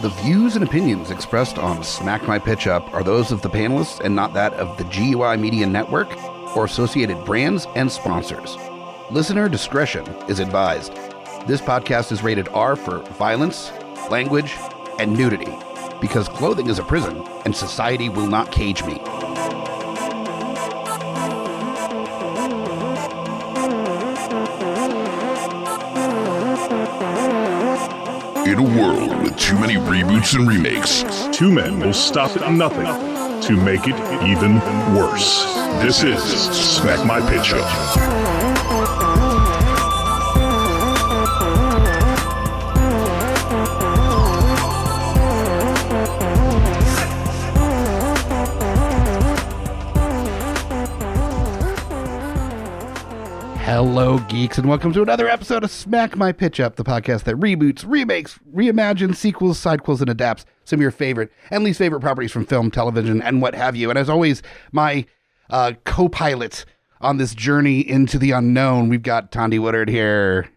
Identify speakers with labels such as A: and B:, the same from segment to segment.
A: The views and opinions expressed on Smack My Pitch Up are those of the panelists and not that of the GUI Media Network or associated brands and sponsors. Listener discretion is advised. This podcast is rated R for violence, language, and nudity, because clothing is a prison and society will not cage me.
B: In a world with too many reboots and remakes,
C: two men will stop at nothing to make it even worse. This is Smack My Pitch Up.
A: Hello, geeks, and welcome to another episode of Smack My Pitch Up, the podcast that reboots, remakes, reimagines, sequels, sidequels, and adapts some of your favorite and least favorite properties from film, television, and what have you. And as always, my co-pilot on this journey into the unknown, we've got Thandi Woodard here.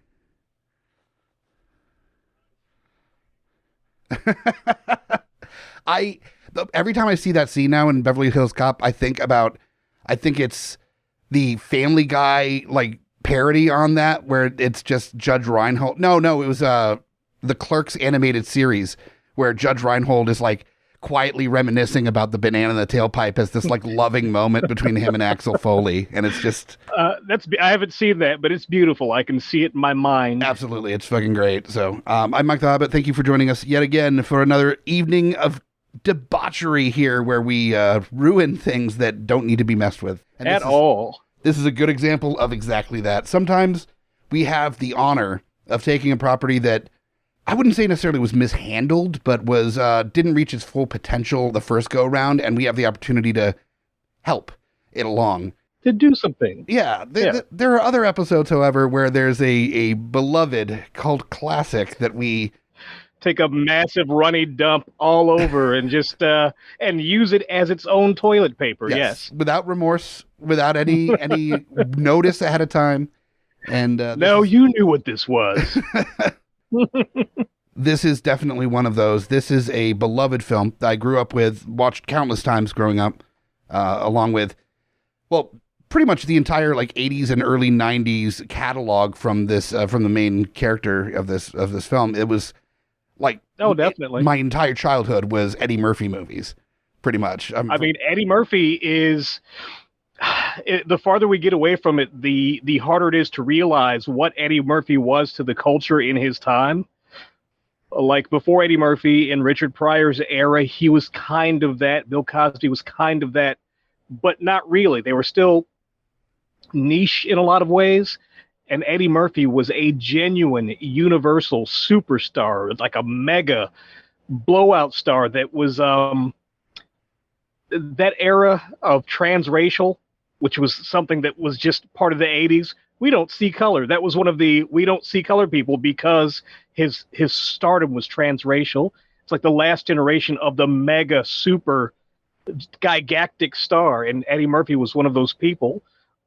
A: Every time I see that scene now in Beverly Hills Cop, I think it's the Family Guy, like, parody on that, where it's just Judge Reinhold. No, it was the Clerks animated series, where Judge Reinhold is, like, quietly reminiscing about the banana in the tailpipe as this, like, loving moment between him and Axel Foley, and it's just...
D: I haven't seen that, but it's beautiful. I can see it in my mind.
A: Absolutely, it's fucking great. So, I'm Mike the Hobbit. Thank you for joining us yet again for another evening of debauchery here, where we ruin things that don't need to be messed with. And this is a good example of exactly that. Sometimes we have the honor of taking a property that I wouldn't say necessarily was mishandled, but was didn't reach its full potential the first go around, and we have the opportunity to help it along.
D: To do something.
A: Yeah. There are other episodes, however, where there's a beloved cult classic that we
D: take a massive runny dump all over and just and use it as its own toilet paper. Yes.
A: Without remorse, without any notice ahead of time. And
D: you knew what this was.
A: This is definitely one of those. This is a beloved film that I grew up with, watched countless times growing up, along with, well, pretty much the entire like 80s and early 90s catalog from this from the main character of this film. It was like,
D: definitely.
A: My entire childhood was Eddie Murphy movies, pretty much.
D: Eddie Murphy is, the farther we get away from it, the harder it is to realize what Eddie Murphy was to the culture in his time. Like before Eddie Murphy, in Richard Pryor's era, he was kind of that. Bill Cosby was kind of that, but not really. They were still niche in a lot of ways. And Eddie Murphy was a genuine universal superstar, like a mega blowout star that was that era of transracial, which was something that was just part of the 80s. We don't see color. That was one of the we don't see color people because his stardom was transracial. It's like the last generation of the mega super gigantic star. And Eddie Murphy was one of those people.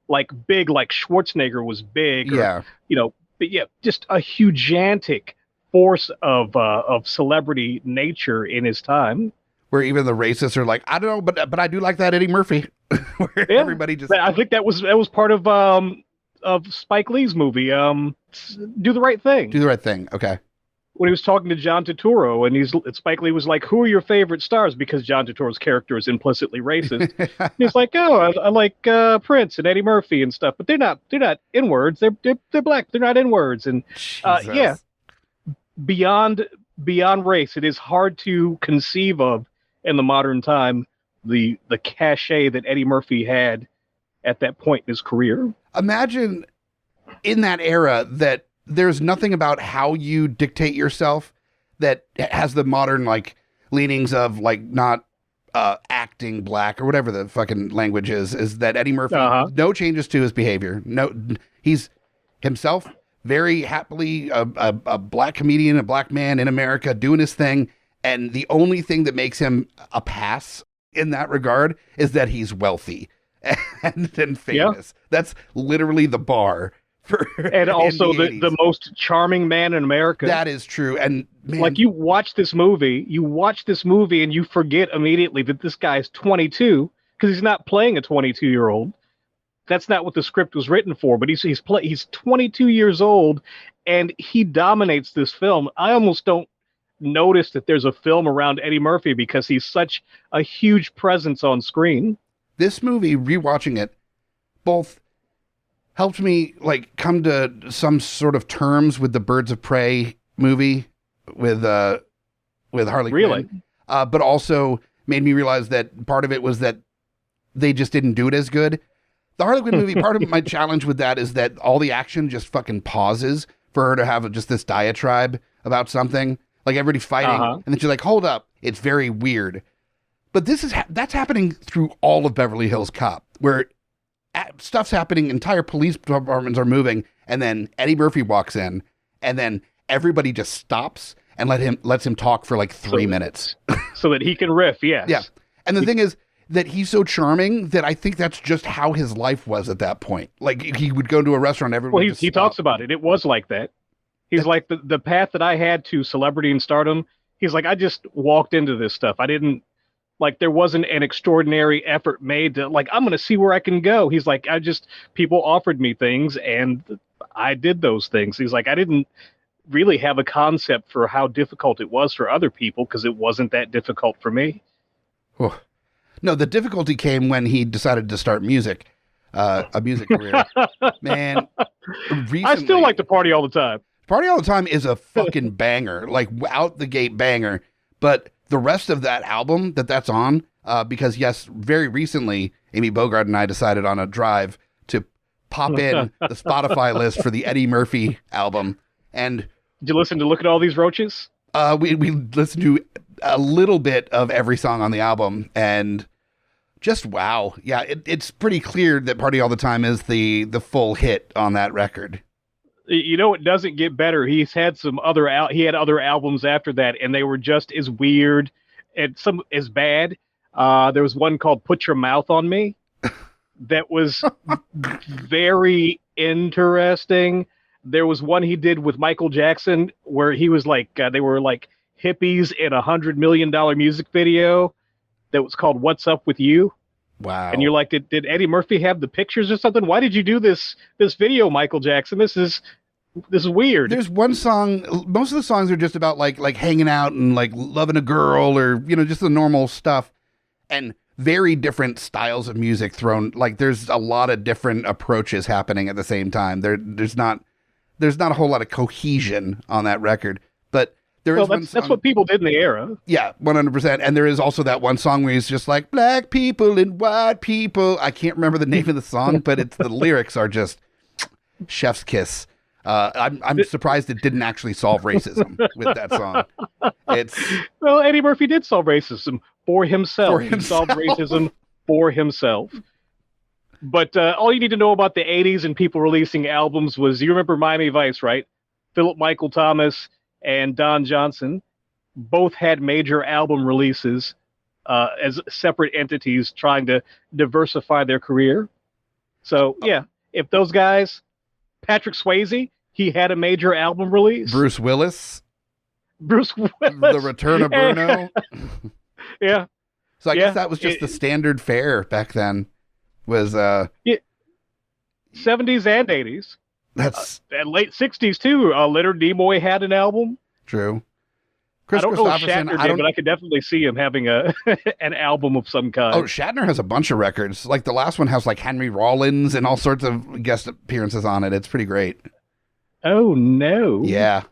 D: Like big, like Schwarzenegger was big,
A: yeah.
D: But yeah, just a hugantic force of celebrity nature in his time.
A: Where even the racists are like, I don't know, but I do like that Eddie Murphy. Where everybody just,
D: I think that was part of Spike Lee's movie, Do the Right Thing.
A: Do the Right Thing. Okay.
D: When he was talking to John Turturro, and Spike Lee was like, "Who are your favorite stars?" Because John Turturro's character is implicitly racist. He's like, "Oh, I like Prince and Eddie Murphy and stuff, but they're not N-words. They're black. They're not N-words." And beyond race, it is hard to conceive of in the modern time the cachet that Eddie Murphy had at that point in his career.
A: Imagine in that era that there's nothing about how you dictate yourself that has the modern like leanings of like not acting black or whatever the fucking language is that Eddie Murphy, no changes to his behavior. No, he's himself, very happily a black comedian, a black man in America doing his thing. And the only thing that makes him a pass in that regard is that he's wealthy and famous. Yeah. That's literally the bar
D: And also
A: in
D: the
A: 80s.
D: most charming man in America.
A: That is true. And man,
D: like you watch this movie and you forget immediately that this guy's 22 because he's not playing a 22-year-old. That's not what the script was written for, but he's 22 years old and he dominates this film. I almost don't notice that there's a film around Eddie Murphy because he's such a huge presence on screen.
A: this movie, rewatching it, both helped me like come to some sort of terms with the Birds of Prey movie with Harley
D: Really?
A: Quinn, but also made me realize that part of it was that they just didn't do it as good. The Harley Quinn movie, part of my challenge with that is that all the action just fucking pauses for her to have just this diatribe about something, like everybody fighting, and then she's like, "Hold up, it's very weird." But this is that's happening through all of Beverly Hills Cop, where stuff's happening, entire police departments are moving, and then Eddie Murphy walks in, and then everybody just stops and lets him talk for like 3 minutes,
D: so that he can riff. Yes.
A: Yeah, and the thing is that he's so charming that I think that's just how his life was at that point. Like he would go to a restaurant, everyone.
D: Well, he talks about it. It was like that. He's like the path that I had to celebrity and stardom. He's like, I just walked into this stuff. I didn't like, there wasn't an extraordinary effort made to like, I'm going to see where I can go. He's like, people offered me things and I did those things. He's like, I didn't really have a concept for how difficult it was for other people because it wasn't that difficult for me.
A: Oh. No, the difficulty came when he decided to start music, a music career. Man, recently,
D: I still like to party all the time.
A: Party All the Time is a fucking banger, like out the gate banger. But the rest of that album that's on, because yes, very recently, Amy Bogart and I decided on a drive to pop in the Spotify list for the Eddie Murphy album. And
D: did you listen to Look at All These Roaches?
A: We listened to a little bit of every song on the album, and just wow. Yeah, it's pretty clear that Party All the Time is the full hit on that record.
D: You know, it doesn't get better. He's had he had other albums after that, and they were just as weird and some as bad. There was one called Put Your Mouth on Me that was very interesting. There was one he did with Michael Jackson where he was like, they were like hippies in $100 million music video that was called What's Up With You.
A: Wow.
D: And you're like, did Eddie Murphy have the pictures or something? Why did you do this video, Michael Jackson? This is weird.
A: There's one song, most of the songs are just about like hanging out and like loving a girl or, you know, just the normal stuff, and very different styles of music thrown. Like there's a lot of different approaches happening at the same time. There's not a whole lot of cohesion on that record, but there is one song.
D: That's what people did in the era.
A: Yeah, 100%. And there is also that one song where he's just like, black people and white people. I can't remember the name of the song, but the lyrics are just chef's kiss. I'm surprised it didn't actually solve racism with that song.
D: Well, Eddie Murphy did solve racism for himself. He solved racism for himself. But all you need to know about the 80s and people releasing albums was, you remember Miami Vice, right? Philip Michael Thomas and Don Johnson both had major album releases as separate entities trying to diversify their career. So, yeah, if those guys, Patrick Swayze, he had a major album release.
A: Bruce Willis. The Return of Bruno.
D: Yeah.
A: So I guess that was just the standard fare back then. Was 70s
D: and 80s.
A: That's
D: and late 60s too. Leonard Nimoy had an album.
A: True.
D: I don't know if Shatner did, but I could definitely see him having an album of some kind.
A: Oh, Shatner has a bunch of records. Like the last one has like Henry Rollins and all sorts of guest appearances on it. It's pretty great.
D: Oh no.
A: Yeah.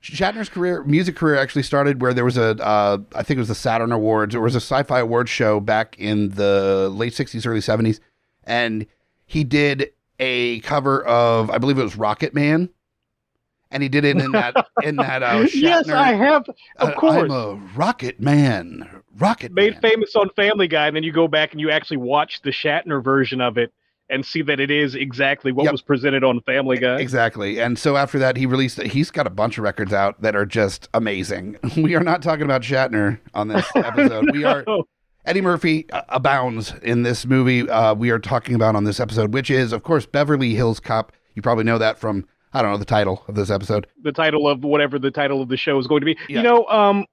A: Shatner's music career actually started where there was I think it was the Saturn Awards. It was a sci-fi awards show back in the late 60s, early 70s. And he did a cover of, I believe it was Rocket Man. And he did it in that Shatner.
D: Yes, I have. Of course.
A: I'm a Rocket Man.
D: Made famous on Family Guy, and then you go back and you actually watch the Shatner version of it and see that it is exactly what was presented on Family Guy.
A: Exactly. And so after that, he's got a bunch of records out that are just amazing. We are not talking about Shatner on this episode. We are, Eddie Murphy abounds in this movie we are talking about on this episode, which is, of course, Beverly Hills Cop. You probably know that from, I don't know, the title of this episode.
D: The title of whatever the title of the show is going to be.
A: Yeah.
D: You know,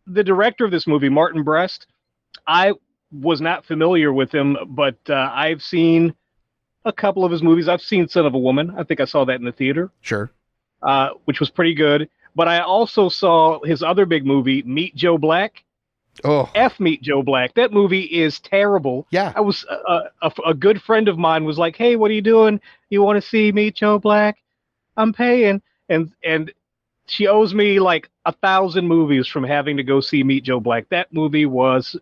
D: the director of this movie, Martin Brest, I was not familiar with him, but I've seen a couple of his movies. I've seen Son of a Woman. I think I saw that in the theater.
A: Sure.
D: Which was pretty good. But I also saw his other big movie, Meet Joe Black.
A: Oh,
D: Meet Joe Black. That movie is terrible.
A: Yeah.
D: I was a good friend of mine was like, "Hey, what are you doing? You want to see Meet Joe Black? I'm paying." And she owes me like 1,000 movies from having to go see Meet Joe Black. That movie was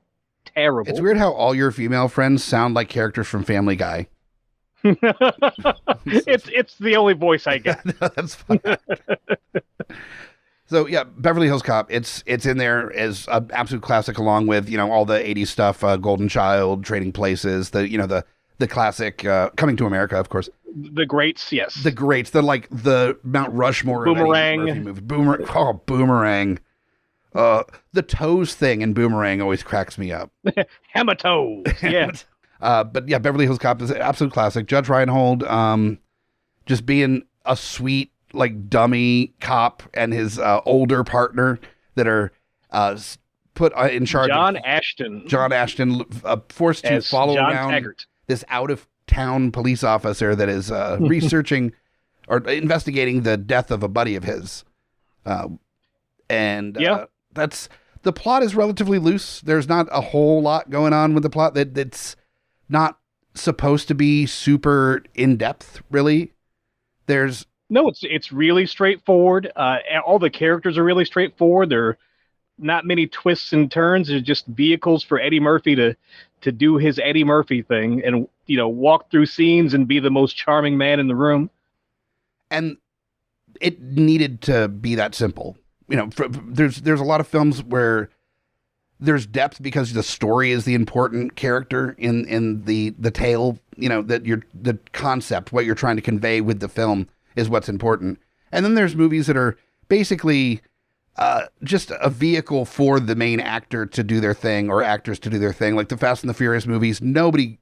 D: terrible.
A: It's weird how all your female friends sound like characters from Family Guy.
D: It's the only voice I get.
A: No, that's fine. So yeah, Beverly Hills Cop. It's in there as an absolute classic, along with, you know, all the '80s stuff, Golden Child, Trading Places, the classic Coming to America, of course.
D: The greats, yes.
A: The greats, the Mount Rushmore of
D: Boomerang.
A: Eddie Murphy movies. Boomerang. The toes thing in Boomerang always cracks me up.
D: Hematoes, yeah.
A: But yeah, Beverly Hills Cop is an absolute classic. Judge Reinhold, just being a sweet, like, dummy cop, and his older partner that are put in charge.
D: John Ashton,
A: forced to
D: as
A: follow
D: John
A: around
D: Taggart.
A: this out-of-town police officer that is researching or investigating the death of a buddy of his. That's the plot is relatively loose. There's not a whole lot going on with the plot. That's not supposed to be super in-depth, really.
D: No, it's really straightforward. All the characters are really straightforward. There are not many twists and turns. They're just vehicles for Eddie Murphy to do his Eddie Murphy thing and, you know, walk through scenes and be the most charming man in the room.
A: And it needed to be that simple. You know, there's a lot of films where there's depth because the story is the important character in the tale, you know, that the concept, what you're trying to convey with the film is what's important. And then there's movies that are basically just a vehicle for the main actor to do their thing, or actors to do their thing. Like the Fast and the Furious movies, nobody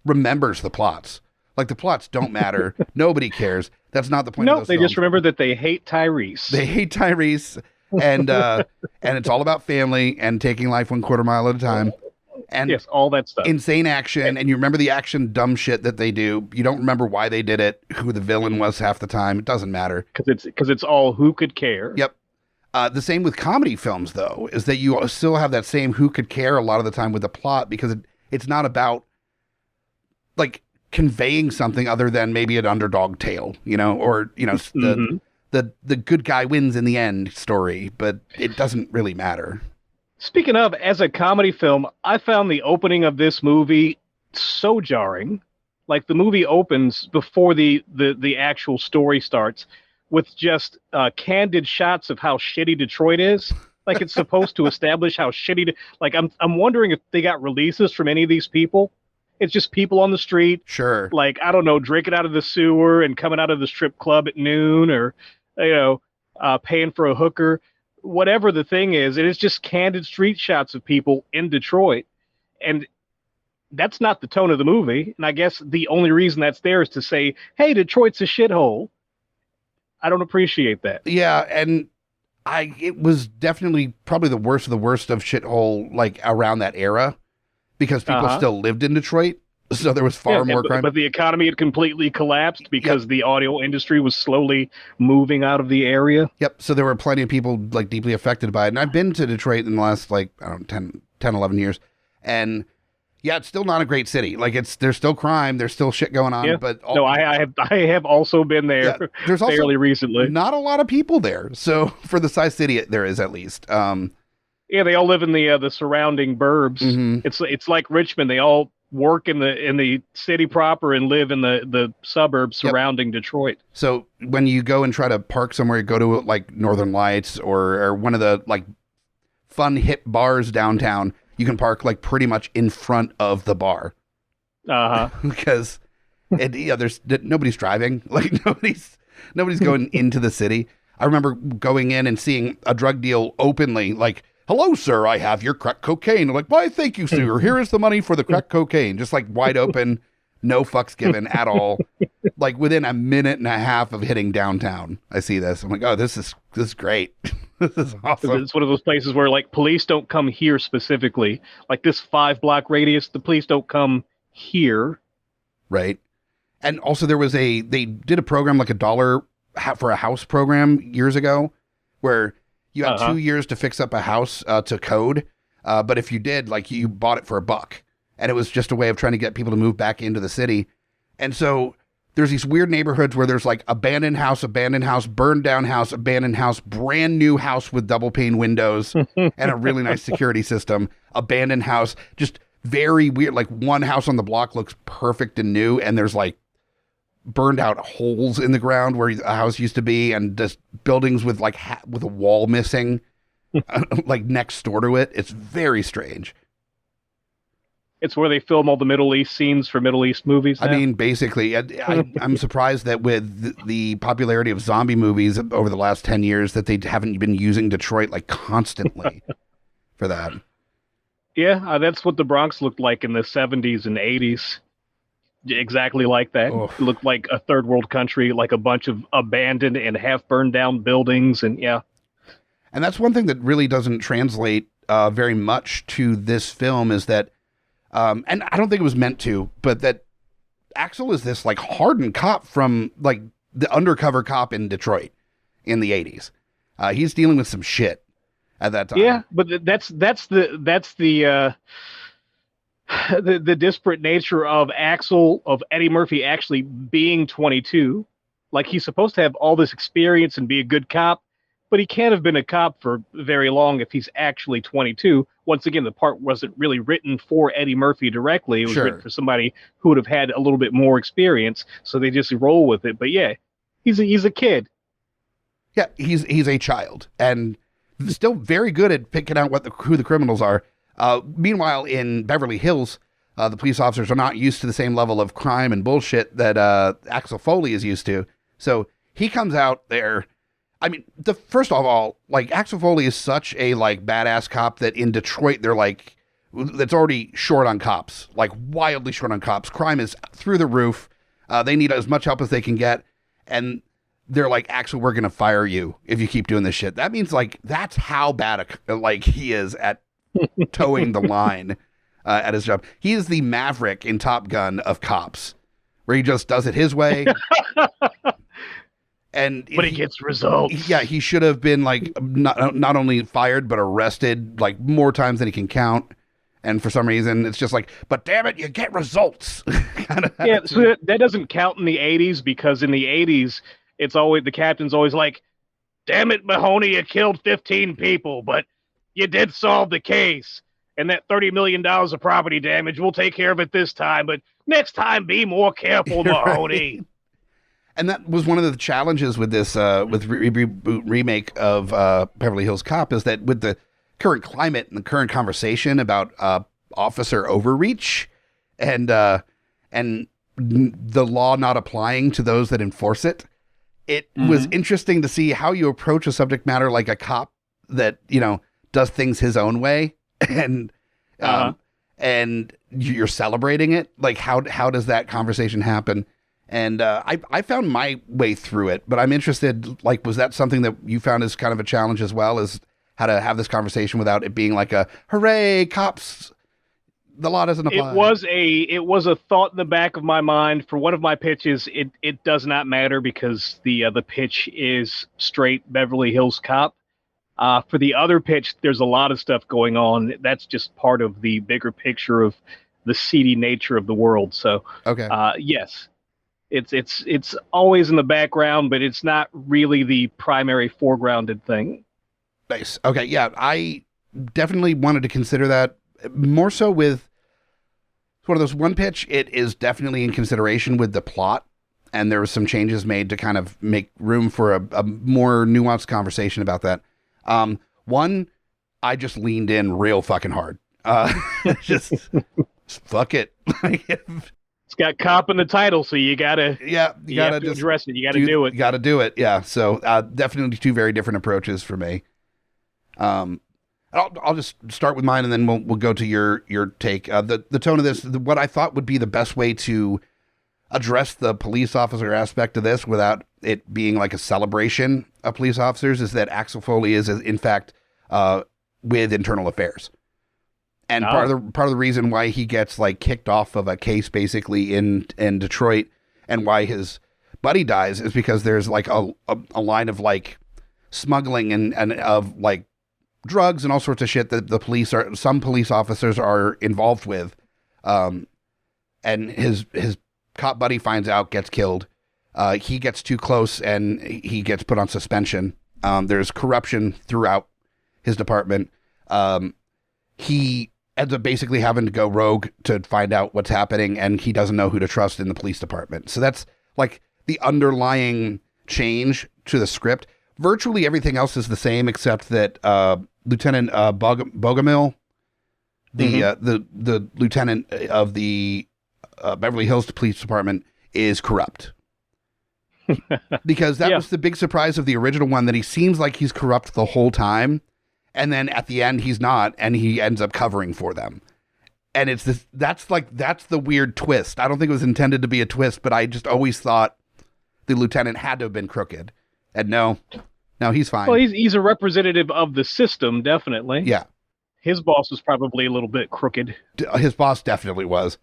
A: remembers the plots. Like, the plots don't matter. Nobody cares. That's not the point of those
D: they
A: films.
D: Just remember that they hate Tyrese.
A: They hate Tyrese, and it's all about family and taking life 1/4 mile at a time. And
D: yes, all that stuff.
A: Insane action, and you remember the action dumb shit that they do. You don't remember why they did it, who the villain was half the time. It doesn't matter.
D: Because it's all who could care.
A: Yep. The same with comedy films, though, is that you still have that same who could care a lot of the time with the plot, because it's not about, like, conveying something other than maybe an underdog tale, you know, or, you know, the good guy wins in the end story, but it doesn't really matter.
D: Speaking of, as a comedy film, I found the opening of this movie so jarring. Like, the movie opens before the actual story starts with just candid shots of how shitty Detroit is. Like, it's supposed to establish how shitty. Like, I'm wondering if they got releases from any of these people. It's just people on the street.
A: Sure.
D: Like, I don't know, drinking out of the sewer and coming out of the strip club at noon, or, you know, paying for a hooker. Whatever the thing is, it is just candid street shots of people in Detroit. And that's not the tone of the movie. And I guess the only reason that's there is to say, hey, Detroit's a shithole. I don't appreciate that.
A: Yeah, and it was definitely probably the worst of shithole, like, around that era, because people still lived in Detroit, so there was far more crime.
D: But the economy had completely collapsed because the audio industry was slowly moving out of the area.
A: Yep, so there were plenty of people, like, deeply affected by it. And I've been to Detroit in the last, like, I don't know, 10, 11 years, and yeah, it's still not a great city. Like, there's still crime, there's still shit going on.
D: Yeah.
A: But
D: I have also been there.
A: Yeah, there's also
D: fairly recently.
A: Not a lot of people there. So for the size city, there is at least.
D: Yeah, they all live in the surrounding burbs.
A: Mm-hmm.
D: It's like Richmond. They all work in the city proper and live in the suburbs surrounding Detroit.
A: So when you go and try to park somewhere, you go to, like, Northern Lights or one of the, like, fun hip bars downtown, you can park, like, pretty much in front of the bar. Because there's nobody's driving. Like, nobody's going into the city. I remember going in and seeing a drug deal openly, like, hello, sir, I have your crack cocaine. I'm like, why, thank you, sir. Here is the money for the crack cocaine. Just like wide open, no fucks given at all. Like within a minute and a half of hitting downtown, I see this. I'm like, oh, this is great. This is awesome.
D: It's one of those places where like police don't come here specifically. Like this 5-block radius, the police don't come here.
A: Right. And also they did a program like $1 for a house program years ago where you had 2 years to fix up a house to code. But if you did, like you bought it for $1. And it was just a way of trying to get people to move back into the city. And so there's these weird neighborhoods where there's like abandoned house, burned down house, abandoned house, brand new house with double pane windows and a really nice security system, abandoned house, just very weird. Like one house on the block looks perfect and new. And there's like burned out holes in the ground where a house used to be, and just buildings with like with a wall missing, like next door to it. It's very strange.
D: It's where they film all the Middle East scenes for Middle East movies now.
A: I mean, basically, I'm surprised that with the popularity of zombie movies over the last 10 years that they haven't been using Detroit like constantly for that.
D: Yeah, that's what the Bronx looked like in the 70s and 80s. Exactly like that.
A: Oh.
D: It looked like a third world country, like a bunch of abandoned and half burned down buildings. And yeah.
A: And that's one thing that really doesn't translate very much to this film is that, and I don't think it was meant to, but that Axel is this like hardened cop from like the undercover cop in Detroit in the 80s. He's dealing with some shit at that time.
D: Yeah, but that's the disparate nature of Eddie Murphy actually being 22. Like he's supposed to have all this experience and be a good cop, but he can't have been a cop for very long if he's actually 22. Once again, the part wasn't really written for Eddie Murphy directly. It was written for somebody who would have had a little bit more experience, so they just roll with it. But yeah, he's a kid.
A: Yeah, he's a child and still very good at picking out who the criminals are. Meanwhile, in Beverly Hills, the police officers are not used to the same level of crime and bullshit that Axel Foley is used to. So he comes out there. I mean, first of all, like Axel Foley is such a like badass cop that in Detroit they're like that's already short on cops, like wildly short on cops. Crime is through the roof. They need as much help as they can get, and they're like, Axel, we're gonna fire you if you keep doing this shit. That means like that's how bad like he is at towing the line at his job. He is the Maverick in Top Gun of cops, where he just does it his way. But
D: he gets results.
A: Yeah, he should have been like not only fired but arrested like more times than he can count. And for some reason, it's just like, but damn it, you get results.
D: Yeah, so that doesn't count in the 80s because in the 80s, it's always the captain's always like, damn it, Mahoney, you killed 15 people, but you did solve the case. And that $30 million of property damage, we'll take care of it this time. But next time, be more careful, Mahoney.
A: Right. And that was one of the challenges with this with reboot remake of Beverly Hills Cop is that with the current climate and the current conversation about officer overreach and the law not applying to those that enforce it, it was interesting to see how you approach a subject matter like a cop that, you know, does things his own way and you're celebrating it. Like how does that conversation happen? And I found my way through it, but I'm interested, like, was that something that you found as kind of a challenge as well, as how to have this conversation without it being like a, hooray, cops, the law doesn't apply?
D: It was a thought in the back of my mind. For one of my pitches, it does not matter because the pitch is straight Beverly Hills Cop. For the other pitch, there's a lot of stuff going on. That's just part of the bigger picture of the seedy nature of the world. So,
A: okay.
D: Yes. It's always in the background, but it's not really the primary foregrounded thing.
A: Nice. Okay. Yeah. I definitely wanted to consider that more so with one of those one pitch. It is definitely in consideration with the plot. And there was some changes made to kind of make room for a more nuanced conversation about that. One, I just leaned in real fucking hard. Just fuck it.
D: It's got cop in the title, so you gotta
A: just
D: address it. You gotta do it.
A: You gotta do it. Yeah. So definitely two very different approaches for me. I'll just start with mine, and then we'll go to your take. The tone of this, what I thought would be the best way to address the police officer aspect of this without it being like a celebration of police officers, is that Axel Foley is in fact with internal affairs, and part of the reason why he gets like kicked off of a case basically in Detroit, and why his buddy dies, is because there's like a line of like smuggling and of like drugs and all sorts of shit that some police officers are involved with, and his cop buddy finds out, gets killed. He gets too close and he gets put on suspension. There's corruption throughout his department. He ends up basically having to go rogue to find out what's happening, and he doesn't know who to trust in the police department. So that's like the underlying change to the script. Virtually everything else is the same, except that Lieutenant Bogomil, the lieutenant of the Beverly Hills Police Department, is corrupt. Because that was the big surprise of the original one, that he seems like he's corrupt the whole time, and then at the end he's not, and he ends up covering for them. And it's this, that's the weird twist. I don't think it was intended to be a twist, but I just always thought the lieutenant had to have been crooked. And no, he's fine.
D: Well, he's a representative of the system, definitely.
A: Yeah.
D: His boss was probably a little bit crooked.
A: His boss definitely was.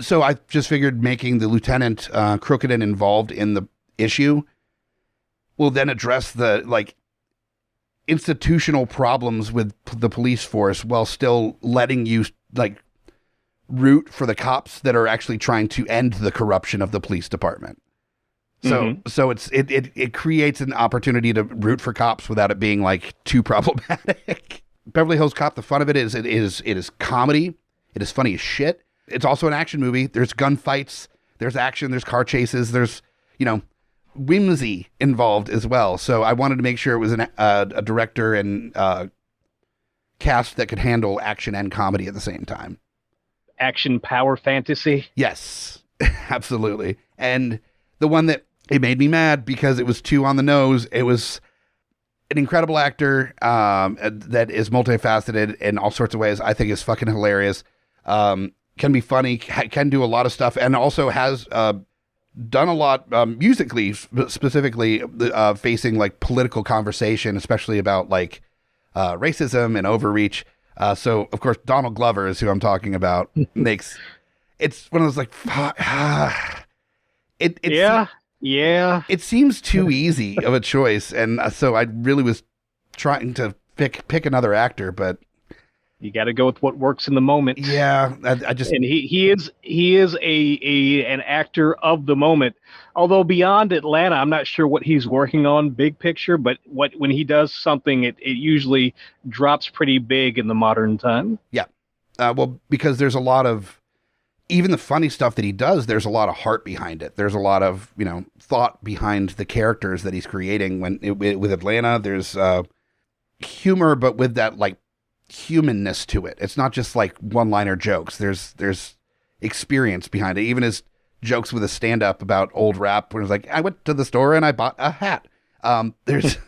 A: So I just figured making the lieutenant crooked and involved in the issue will then address the like institutional problems with the police force, while still letting you like root for the cops that are actually trying to end the corruption of the police department. So it creates an opportunity to root for cops without it being like too problematic. Beverly Hills Cop, the fun of it is comedy. It is funny as shit. It's also an action movie. There's gunfights, there's action, there's car chases, there's, whimsy involved as well. So I wanted to make sure it was a director and cast that could handle action and comedy at the same time.
D: Action power fantasy.
A: Yes, absolutely. And the one that it made me mad because it was too on the nose. It was an incredible actor that is multifaceted in all sorts of ways. I think is fucking hilarious. Can be funny, can do a lot of stuff, and also has done a lot musically, specifically facing like political conversation, especially about like racism and overreach. So of course Donald Glover is who I'm talking about. It's one of those like it seems too easy of a choice, and so I really was trying to pick another actor, but
D: you got to go with what works in the moment.
A: Yeah, I just,
D: and he is an actor of the moment. Although beyond Atlanta, I'm not sure what he's working on big picture, but when he does something, it usually drops pretty big in the modern time.
A: Yeah, well, because there's a lot of, even the funny stuff that he does, there's a lot of heart behind it. There's a lot of thought behind the characters that he's creating. With Atlanta, there's humor, but with that like humanness to it. It's not just like one-liner jokes. There's experience behind it. Even his jokes with a stand-up about old rap, when it's like, I went to the store and I bought a hat. There's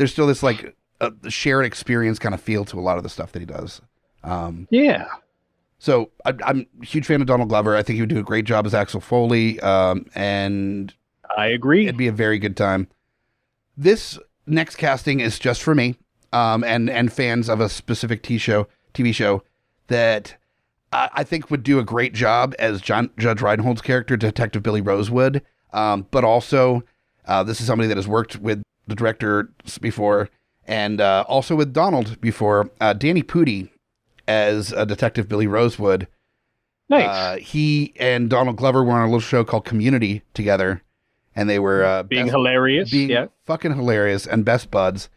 A: still this like shared experience kind of feel to a lot of the stuff that he does.
D: Yeah.
A: So I'm a huge fan of Donald Glover. I think he would do a great job as Axel Foley. And
D: I agree.
A: It'd be a very good time. This next casting is just for me. And fans of a specific TV show that I think would do a great job as Judge Reinhold's character, Detective Billy Rosewood. But also, this is somebody that has worked with the director before, and also with Donald before. Danny Pudi as Detective Billy Rosewood.
D: Nice.
A: He and Donald Glover were on a little show called Community together, and they were
D: being
A: fucking hilarious and best buds.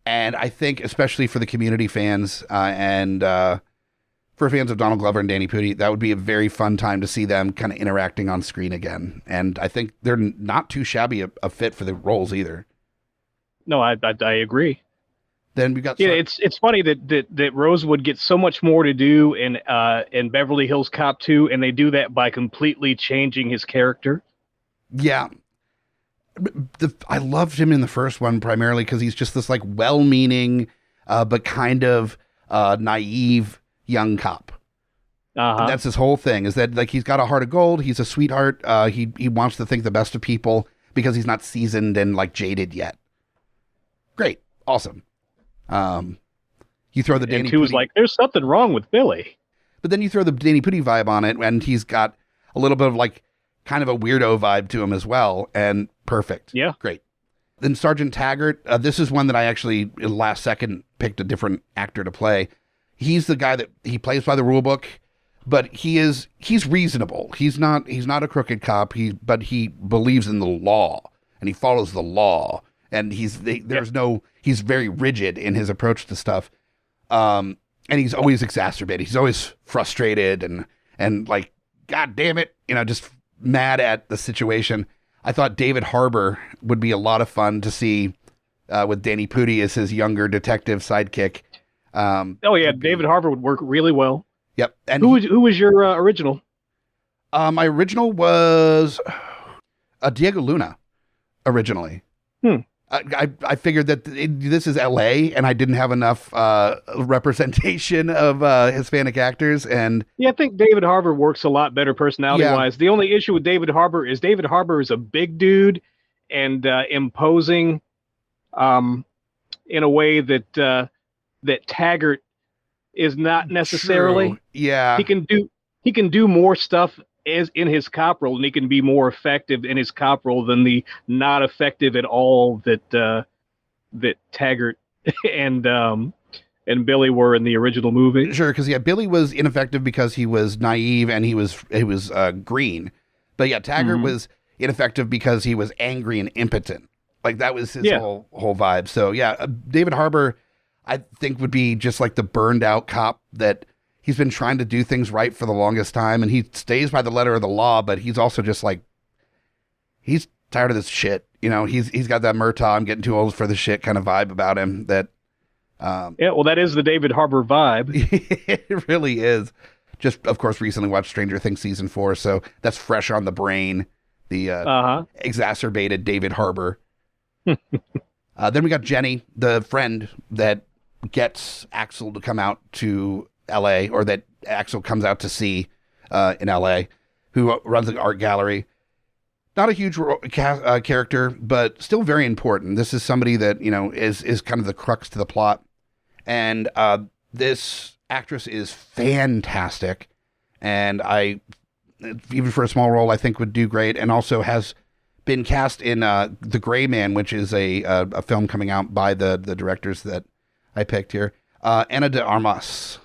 A: And I think, especially for the Community fans and for fans of Donald Glover and Danny Pudi, that would be a very fun time to see them kind of interacting on screen again. And I think they're not too shabby a fit for the roles either.
D: No, I agree.
A: Then we got
D: it's funny that Rosewood gets so much more to do in Beverly Hills Cop 2, and they do that by completely changing his character.
A: Yeah. I loved him in the first one primarily because he's just this like well-meaning, but kind of naive young cop.
D: Uh-huh.
A: That's his whole thing, is that like he's got a heart of gold. He's a sweetheart. He wants to think the best of people because he's not seasoned and like jaded yet. Great. Awesome. You throw the Danny
D: And 2 was like, there's something wrong with Billy.
A: but then you throw the Danny Pudi vibe on it, and he's got a little bit of like kind of a weirdo vibe to him as well, and perfect.
D: Yeah.
A: Great. Then Sergeant Taggart, this is one that I actually last second picked a different actor to play. He's the guy that he plays by the rule book, but he's reasonable. He's not a crooked cop. But he believes in the law and he follows the law, and he's very rigid in his approach to stuff. And he's always exacerbated. He's always frustrated and like, God damn it, just mad at the situation. I thought David Harbour would be a lot of fun to see with Danny Pudi as his younger detective sidekick.
D: David Harbour would work really well.
A: Yep. And
D: who was your original?
A: My original was Diego Luna originally. I figured that this is LA and I didn't have enough representation of Hispanic actors. And
D: yeah, I think David Harbour works a lot better personality-wise. The only issue with David Harbour is a big dude and imposing in a way that Taggart is not necessarily.
A: True. Yeah.
D: He can do more stuff as in his cop role, and he can be more effective in his cop role than the not effective at all that Taggart and Billy were in the original movie.
A: Sure, because Billy was ineffective because he was naive and he was green, but Taggart was ineffective because he was angry and impotent. Like that was his whole vibe. So David Harbour, I think, would be just like the burned out cop that he's been trying to do things right for the longest time, and he stays by the letter of the law, but he's also just like, he's tired of this shit. He's got that Murtaugh, I'm getting too old for the shit kind of vibe about him that.
D: That is the David Harbour vibe.
A: It really is. Just, of course, recently watched Stranger Things season 4, so that's fresh on the brain. The exacerbated David Harbour. Then we got Jenny, the friend that gets Axel to come out to LA, or that Axel comes out to see in LA, who runs an art gallery. Not a huge character, but still very important. This is somebody that, is kind of the crux to the plot. And this actress is fantastic. And even for a small role, I think would do great. And also has been cast in The Gray Man, which is a film coming out by the directors that I picked here. Ana de Armas.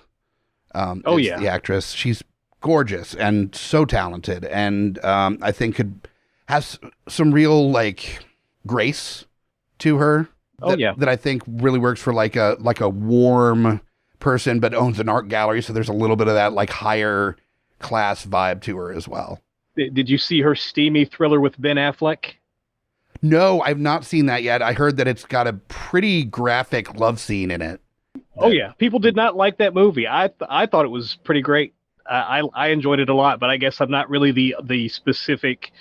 A: The actress. She's gorgeous and so talented, and I think has some real like grace to her. That I think really works for like a warm person, but owns an art gallery, so there's a little bit of that like higher class vibe to her as well.
D: Did you see her steamy thriller with Ben Affleck?
A: No, I've not seen that yet. I heard that it's got a pretty graphic love scene in it.
D: People did not like that movie. I thought it was pretty great. I enjoyed it a lot, but I guess I'm not really the specific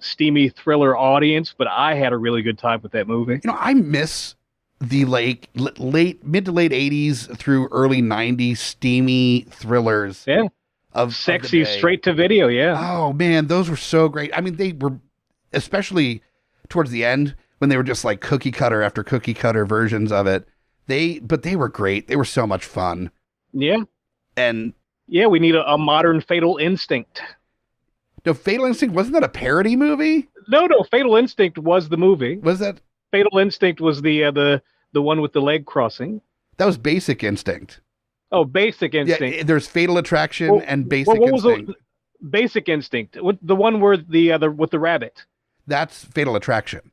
D: steamy thriller audience. But I had a really good time with that movie.
A: I miss the mid to late 80s through early 90s steamy thrillers.
D: Yeah,
A: of
D: sexy straight to video. Yeah.
A: Oh man, those were so great. I mean, they were especially towards the end when they were just like cookie cutter after cookie cutter versions of it. But they were great. They were so much fun.
D: Yeah.
A: And
D: we need a modern Fatal Instinct.
A: No, Fatal Instinct, wasn't that a parody movie?
D: No, Fatal Instinct was the movie.
A: Was that?
D: Fatal Instinct was the one with the leg crossing.
A: That was Basic Instinct.
D: Oh, Basic Instinct.
A: Yeah, there's Fatal Attraction and Basic Instinct.
D: Basic Instinct, the one where with the rabbit.
A: That's Fatal Attraction.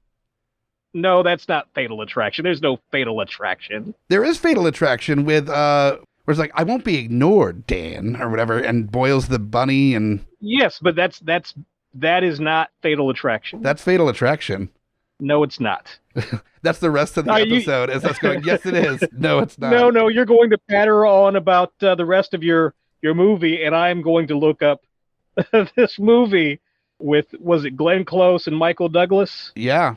D: No, that's not Fatal Attraction. There's no Fatal Attraction.
A: There is Fatal Attraction with where it's like, I won't be ignored, Dan, or whatever, and boils the bunny and.
D: Yes, but that is not Fatal Attraction.
A: That's Fatal Attraction.
D: No, it's not.
A: That's the rest of the episode. Is us going, yes, it is. No, it's not.
D: No, you're going to patter on about the rest of your movie, and I'm going to look up this movie was it Glenn Close and Michael Douglas?
A: Yeah.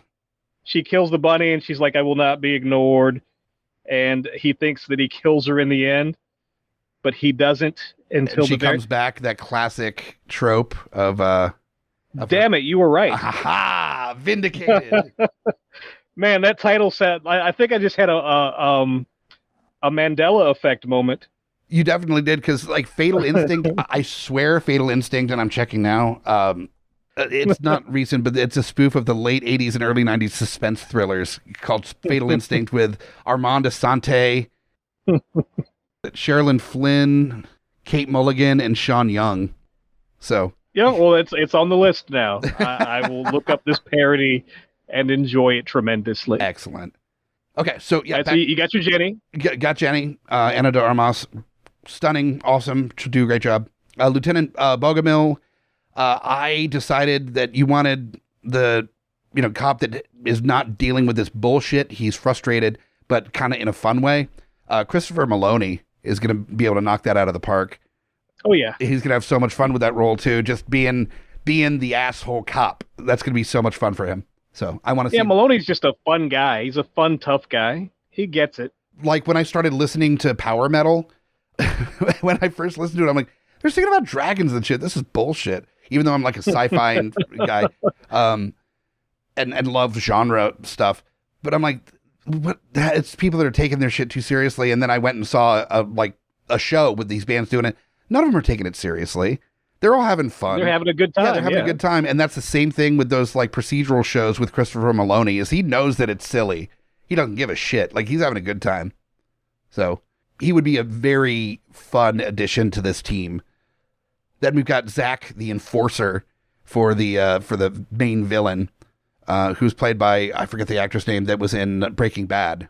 D: She kills the bunny, and she's like, I will not be ignored. and he thinks that he kills her in the end, but he doesn't until
A: and she comes back. That classic trope of
D: damn it, you were right.
A: Ha! Vindicated.
D: Man, that title set. I think I just had a Mandela effect moment.
A: You definitely did, because like Fatal Instinct, I swear Fatal Instinct, and I'm checking now. It's not recent, but it's a spoof of the late 80s and early 90s suspense thrillers called Fatal Instinct with Armand Asante, Sherilyn Flynn, Kate Mulligan, and Sean Young. So
D: yeah, well, it's on the list now. I will look up this parody and enjoy it tremendously.
A: Excellent. Okay, so yeah,
D: so you got your Jenny.
A: Got Jenny, Ana de Armas, stunning, awesome, to do a great job. Lieutenant Bogomil, I decided that you wanted the cop that is not dealing with this bullshit. He's frustrated, but kind of in a fun way. Christopher Maloney is going to be able to knock that out of the park.
D: Oh yeah,
A: he's going to have so much fun with that role too. Just being the asshole cop. That's going to be so much fun for him. So I want to see.
D: Yeah, Maloney's just a fun guy. He's a fun, tough guy. He gets it.
A: Like when I started listening to power metal, when I first listened to it, I'm like, they're singing about dragons and shit. This is bullshit. Even though I'm like a sci-fi guy, and love genre stuff, but I'm like, what? It's people that are taking their shit too seriously. And then I went and saw a show with these bands doing it. None of them are taking it seriously. They're all having fun.
D: They're having a good time.
A: Yeah, they're having a good time. And that's the same thing with those like procedural shows with Christopher Maloney, is he knows that it's silly. He doesn't give a shit. Like, he's having a good time. So he would be a very fun addition to this team. Then we've got Zach, the enforcer, for the main villain, who's played by, I forget the actor's name, that was in Breaking Bad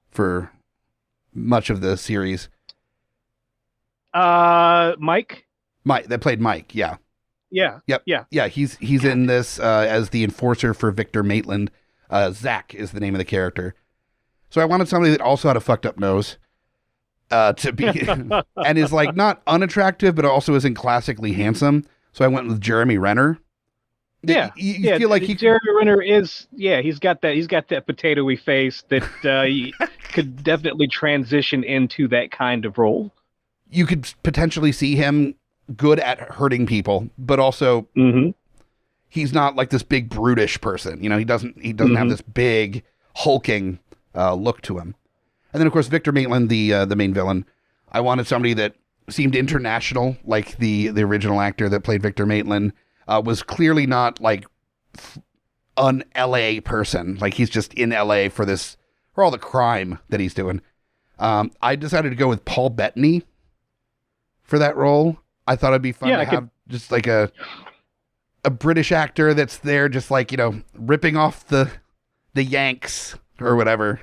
A: for much of the series.
D: Mike,
A: that played Mike. Yeah.
D: Yeah.
A: Yep.
D: Yeah.
A: Yeah. He's in this as the enforcer for Victor Maitland. Zach is the name of the character. So I wanted somebody that also had a fucked up nose. To be and is like not unattractive, but also isn't classically handsome. So I went with Jeremy Renner.
D: Yeah,
A: you feel like
D: Jeremy Renner is. Yeah, he's got that potatoey face that he could definitely transition into that kind of role.
A: You could potentially see him good at hurting people, but also he's not like this big brutish person. He doesn't have this big hulking look to him. And then, of course, Victor Maitland, the main villain. I wanted somebody that seemed international, like the original actor that played Victor Maitland, was clearly not like an LA person. Like, he's just in LA for all the crime that he's doing. I decided to go with Paul Bettany for that role. I thought it'd be fun to have just like a British actor that's there, just like, ripping off the Yanks or whatever.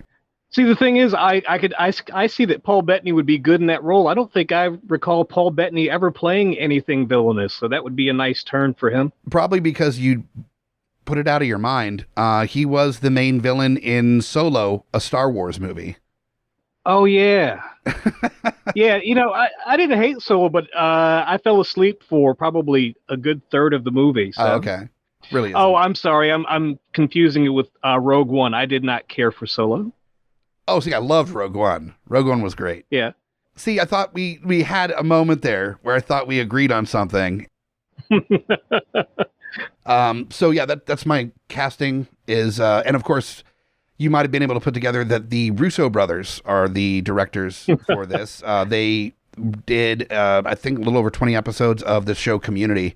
D: See, the thing is, I see that Paul Bettany would be good in that role. I don't think I recall Paul Bettany ever playing anything villainous, so that would be a nice turn for him.
A: Probably because you put it out of your mind. He was the main villain in Solo, a Star Wars movie.
D: Oh, yeah. Yeah, I didn't hate Solo, but I fell asleep for probably a good third of the movie. So.
A: Oh, okay. Really?
D: Oh, I'm sorry. I'm confusing it with Rogue One. I did not care for Solo.
A: Oh, see, I loved Rogue One. Rogue One was great.
D: Yeah.
A: See, I thought we had a moment there where I thought we agreed on something. So yeah, that's my casting is, and of course, you might have been able to put together that the Russo brothers are the directors for this. They did, I think, a little over 20 episodes of the show Community.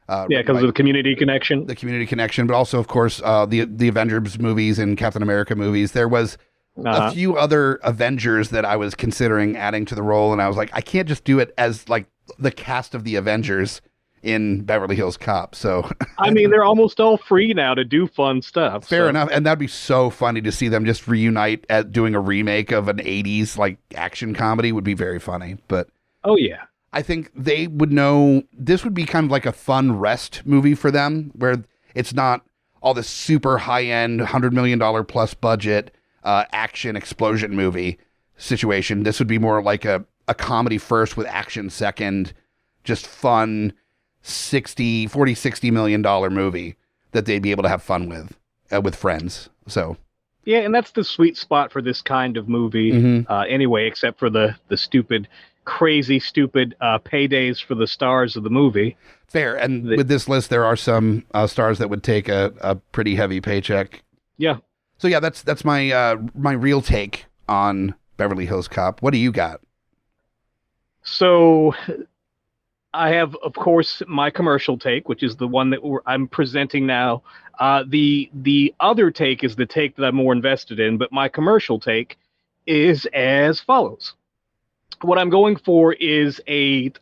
D: Because of the Community connection.
A: The Community connection, but also, of course, the Avengers movies and Captain America movies. There was a few other Avengers that I was considering adding to the role, and I was like, I can't just do it as like the cast of the Avengers in Beverly Hills Cop. So
D: I mean, they're almost all free now to do fun stuff.
A: Fair enough, and that'd be so funny to see them just reunite at doing a remake of an 80s like action comedy would be very funny. But
D: oh yeah,
A: I think they would know this would be kind of like a fun rest movie for them, where it's not all this super high end $100 million plus budget action explosion movie situation. This would be more like a comedy first with action second, just fun $40-60 million movie that they'd be able to have fun with friends. So
D: Yeah, and that's the sweet spot for this kind of movie, anyway, except for the stupid, crazy, stupid paydays for the stars of the movie.
A: Fair. And with this list, there are some stars that would take a pretty heavy paycheck.
D: Yeah.
A: So yeah, that's my my real take on Beverly Hills Cop. What do you got?
D: So I have, of course, my commercial take, which is the one that I'm presenting now. The other take is the take that I'm more invested in, but my commercial take is as follows. What I'm going for is a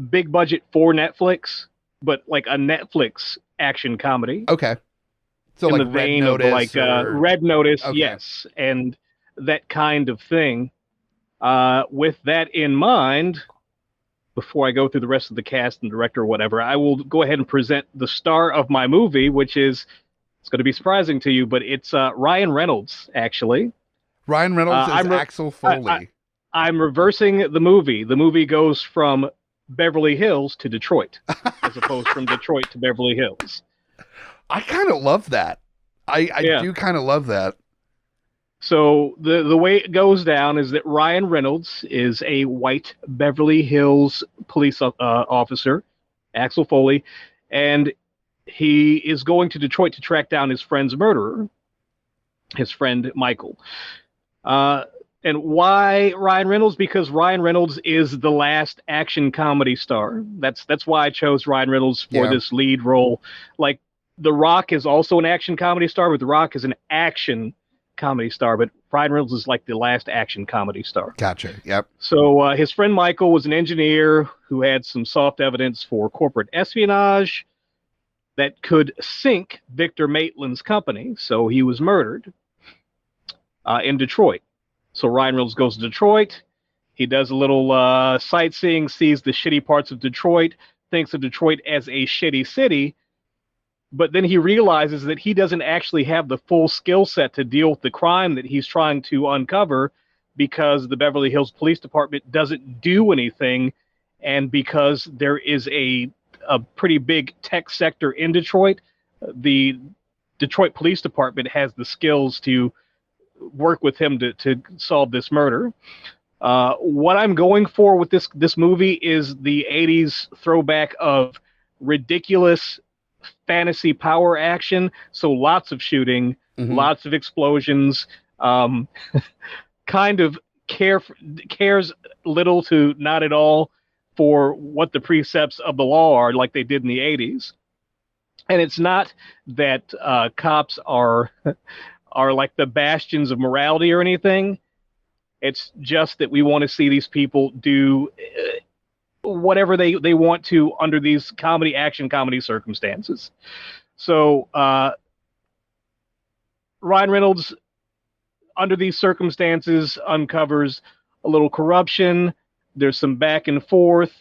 D: big budget for Netflix, but like a Netflix action comedy.
A: Okay. So
D: in
A: like
D: the vein
A: Red Notice,
D: of like Red Notice,
A: Okay.
D: yes, and that kind of thing. With that in mind, before I go through the rest of the cast and director or whatever, I will go ahead and present the star of my movie, which is, it's going to be surprising to you, but it's Ryan Reynolds, actually.
A: Ryan Reynolds is Axel Foley.
D: I'm reversing the movie. The movie goes from Beverly Hills to Detroit, as opposed from Detroit to Beverly Hills.
A: I kind of love that. I do kind of love that.
D: So the way it goes down is that Ryan Reynolds is a white Beverly Hills police officer, Axel Foley, and he is going to Detroit to track down his friend's murderer, his friend Michael. And why Ryan Reynolds? Because Ryan Reynolds is the last action comedy star. That's why I chose Ryan Reynolds for this lead role. Like, The Rock is also an action comedy star, but The Rock is an action comedy star, but Ryan Reynolds is like the last action comedy star.
A: Gotcha. Yep.
D: So his friend Michael was an engineer who had some soft evidence for corporate espionage that could sink Victor Maitland's company. So he was murdered in Detroit. So Ryan Reynolds goes to Detroit. He does a little sightseeing, sees the shitty parts of Detroit, thinks of Detroit as a shitty city. But then he realizes that he doesn't actually have the full skill set to deal with the crime that he's trying to uncover, because the Beverly Hills Police Department doesn't do anything, and because there is a pretty big tech sector in Detroit, the Detroit Police Department has the skills to work with him to solve this murder. What I'm going for with this movie is the 80s throwback of ridiculous fantasy power action, so lots of shooting, lots of explosions, kind of cares little to not at all for what the precepts of the law are, like they did in the 80s. And it's not that cops are like the bastions of morality or anything. It's just that we want to see these people do whatever they want to under these action comedy circumstances. So Ryan Reynolds, under these circumstances, uncovers a little corruption. There's some back and forth,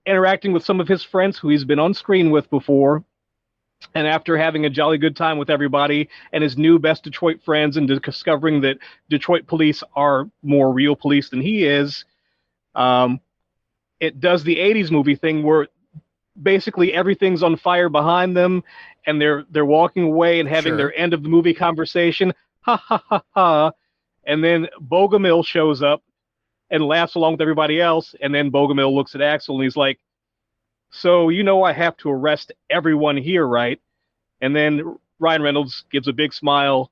D: interacting with some of his friends who he's been on screen with before. And after having a jolly good time with everybody and his new best Detroit friends, and discovering that Detroit police are more real police than he is, it does the 80s movie thing where basically everything's on fire behind them, and they're walking away and having their end of the movie conversation. Ha ha ha ha. And then Bogomil shows up and laughs along with everybody else. And then Bogomil looks at Axel and he's like, "So, I have to arrest everyone here, right?" And then Ryan Reynolds gives a big smile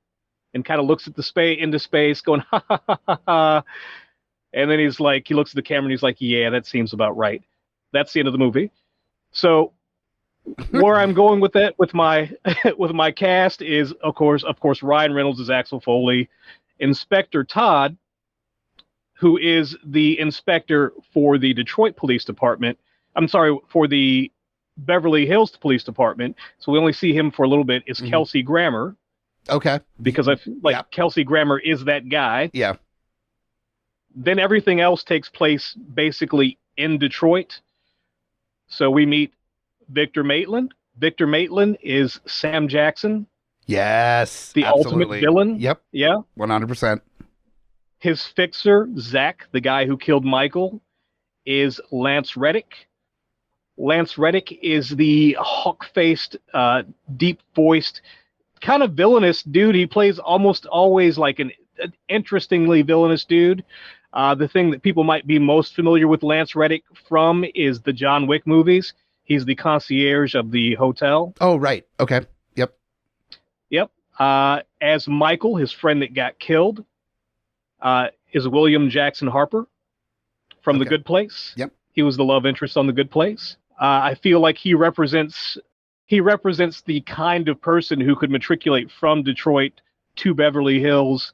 D: and kind of looks at into space, going, "Ha ha ha ha ha." And then he's like, he looks at the camera and he's like, "Yeah, that seems about right." That's the end of the movie. So where I'm going with that, with my cast, is of course Ryan Reynolds is Axel Foley, Inspector Todd, who is the inspector for the Detroit Police Department. I'm sorry, for the Beverly Hills Police Department. So we only see him for a little bit. Is Kelsey Grammer.
A: Okay.
D: Because I feel like Kelsey Grammer is that guy.
A: Yeah.
D: Then everything else takes place basically in Detroit. So we meet Victor Maitland. Victor Maitland is Sam Jackson.
A: Yes.
D: The ultimate villain.
A: Yep.
D: Yeah.
A: 100%.
D: His fixer, Zach, the guy who killed Michael, is Lance Reddick. Lance Reddick is the hawk-faced, deep-voiced, kind of villainous dude. He plays almost always like an interestingly villainous dude. The thing that people might be most familiar with Lance Reddick from is the John Wick movies. He's the concierge of the hotel.
A: Oh, right. Okay. Yep.
D: Yep. As Michael, his friend that got killed, is William Jackson Harper from The Good Place.
A: Yep.
D: He was the love interest on The Good Place. I feel like he represents the kind of person who could matriculate from Detroit to Beverly Hills,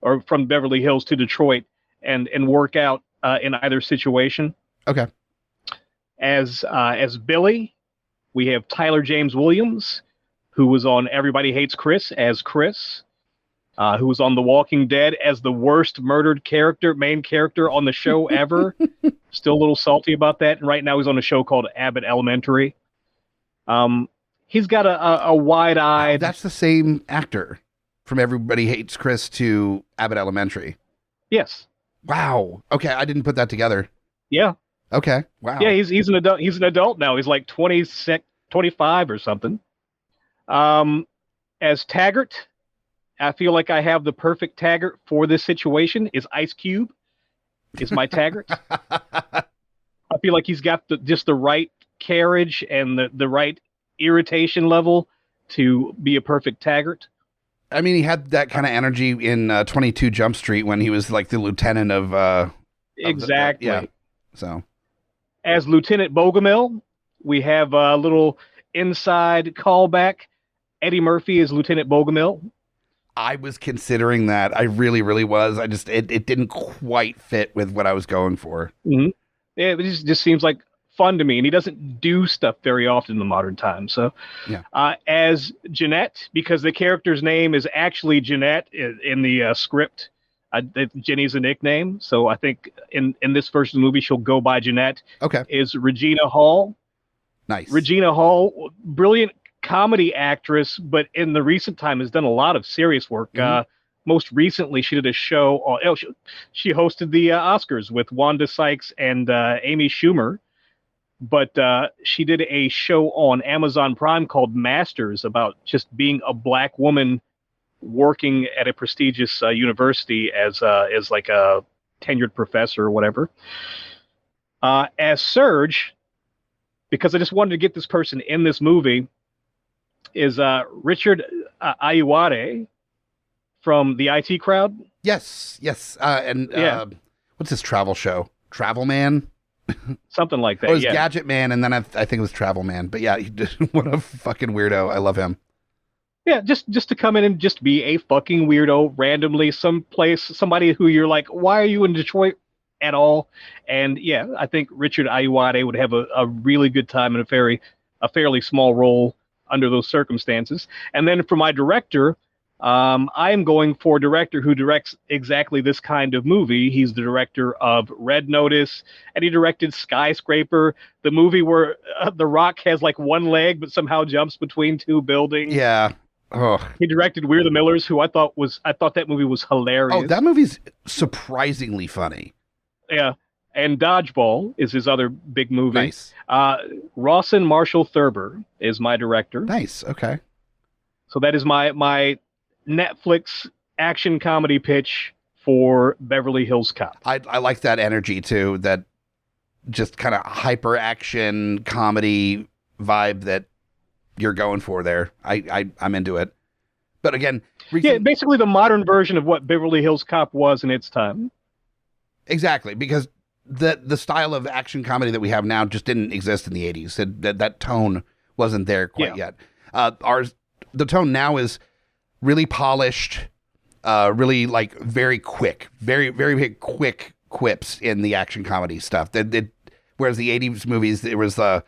D: or from Beverly Hills to Detroit, and work out in either situation.
A: Okay.
D: As Billy, we have Tyler James Williams, who was on Everybody Hates Chris as Chris, who was on The Walking Dead as the worst murdered main character on the show ever. Still a little salty about that. And right now he's on a show called Abbott Elementary. He's got a wide-eyed...
A: That's the same actor from Everybody Hates Chris to Abbott Elementary.
D: Yes.
A: Wow. Okay, I didn't put that together.
D: Yeah.
A: Okay. Wow.
D: Yeah, he's an adult. He's an adult now. He's like 25 or something. As Taggart, I feel like I have the perfect Taggart for this situation. Is Ice Cube is my Taggart. I feel like he's got just the right carriage and the right irritation level to be a perfect Taggart.
A: I mean, he had that kind of energy in 22 Jump Street when he was like the lieutenant of
D: exactly.
A: Yeah. So,
D: as Lieutenant Bogomil, we have a little inside callback. Eddie Murphy is Lieutenant Bogomil.
A: I was considering that. I really, really was. It didn't quite fit with what I was going for.
D: Mm-hmm. Yeah, it just seems like fun to me, and he doesn't do stuff very often in the modern time. So,
A: yeah.
D: As Jeanette, because the character's name is actually Jeanette in the script, Jenny's a nickname. So I think in this version of the movie, she'll go by Jeanette.
A: Okay.
D: Is Regina Hall.
A: Nice.
D: Regina Hall, brilliant comedy actress, but in the recent time has done a lot of serious work.
A: Mm-hmm.
D: Most recently, she did a show. She hosted the Oscars with Wanda Sykes and Amy Schumer. But she did a show on Amazon Prime called Masters about just being a black woman working at a prestigious university as like a tenured professor or whatever. As Serge, because I just wanted to get this person in this movie, is Richard Ayoade from the IT Crowd.
A: Yes. What's his travel show? Travel Man?
D: Something like that.
A: Oh, it was Gadget Man, and then I think it was Travel Man. But yeah, what a fucking weirdo. I love him.
D: Yeah, just to come in and just be a fucking weirdo randomly somebody who you're like, why are you in Detroit at all? And yeah, I think Richard Ayoade would have a really good time in a fairly small role under those circumstances. And then for my director, I am going for a director who directs exactly this kind of movie. He's the director of Red Notice, and he directed Skyscraper, the movie where The Rock has like one leg but somehow jumps between two buildings.
A: Yeah. Oh.
D: He directed We're the Millers, who I thought that movie was hilarious.
A: Oh, that movie's surprisingly funny.
D: Yeah. And Dodgeball is his other big movie.
A: Nice.
D: Rawson Marshall Thurber is my director.
A: Nice. Okay.
D: So that is my Netflix action comedy pitch for Beverly Hills Cop.
A: I like that energy too, that just kind of hyper action comedy vibe that you're going for there. I'm into it. But again,
D: basically the modern version of what Beverly Hills Cop was in its time.
A: Exactly, because the style of action comedy that we have now just didn't exist in the 80s. That tone wasn't there quite yet. The tone now is really polished, really like very quick, very, very quick quips in the action comedy stuff. Whereas the 80s movies, it was like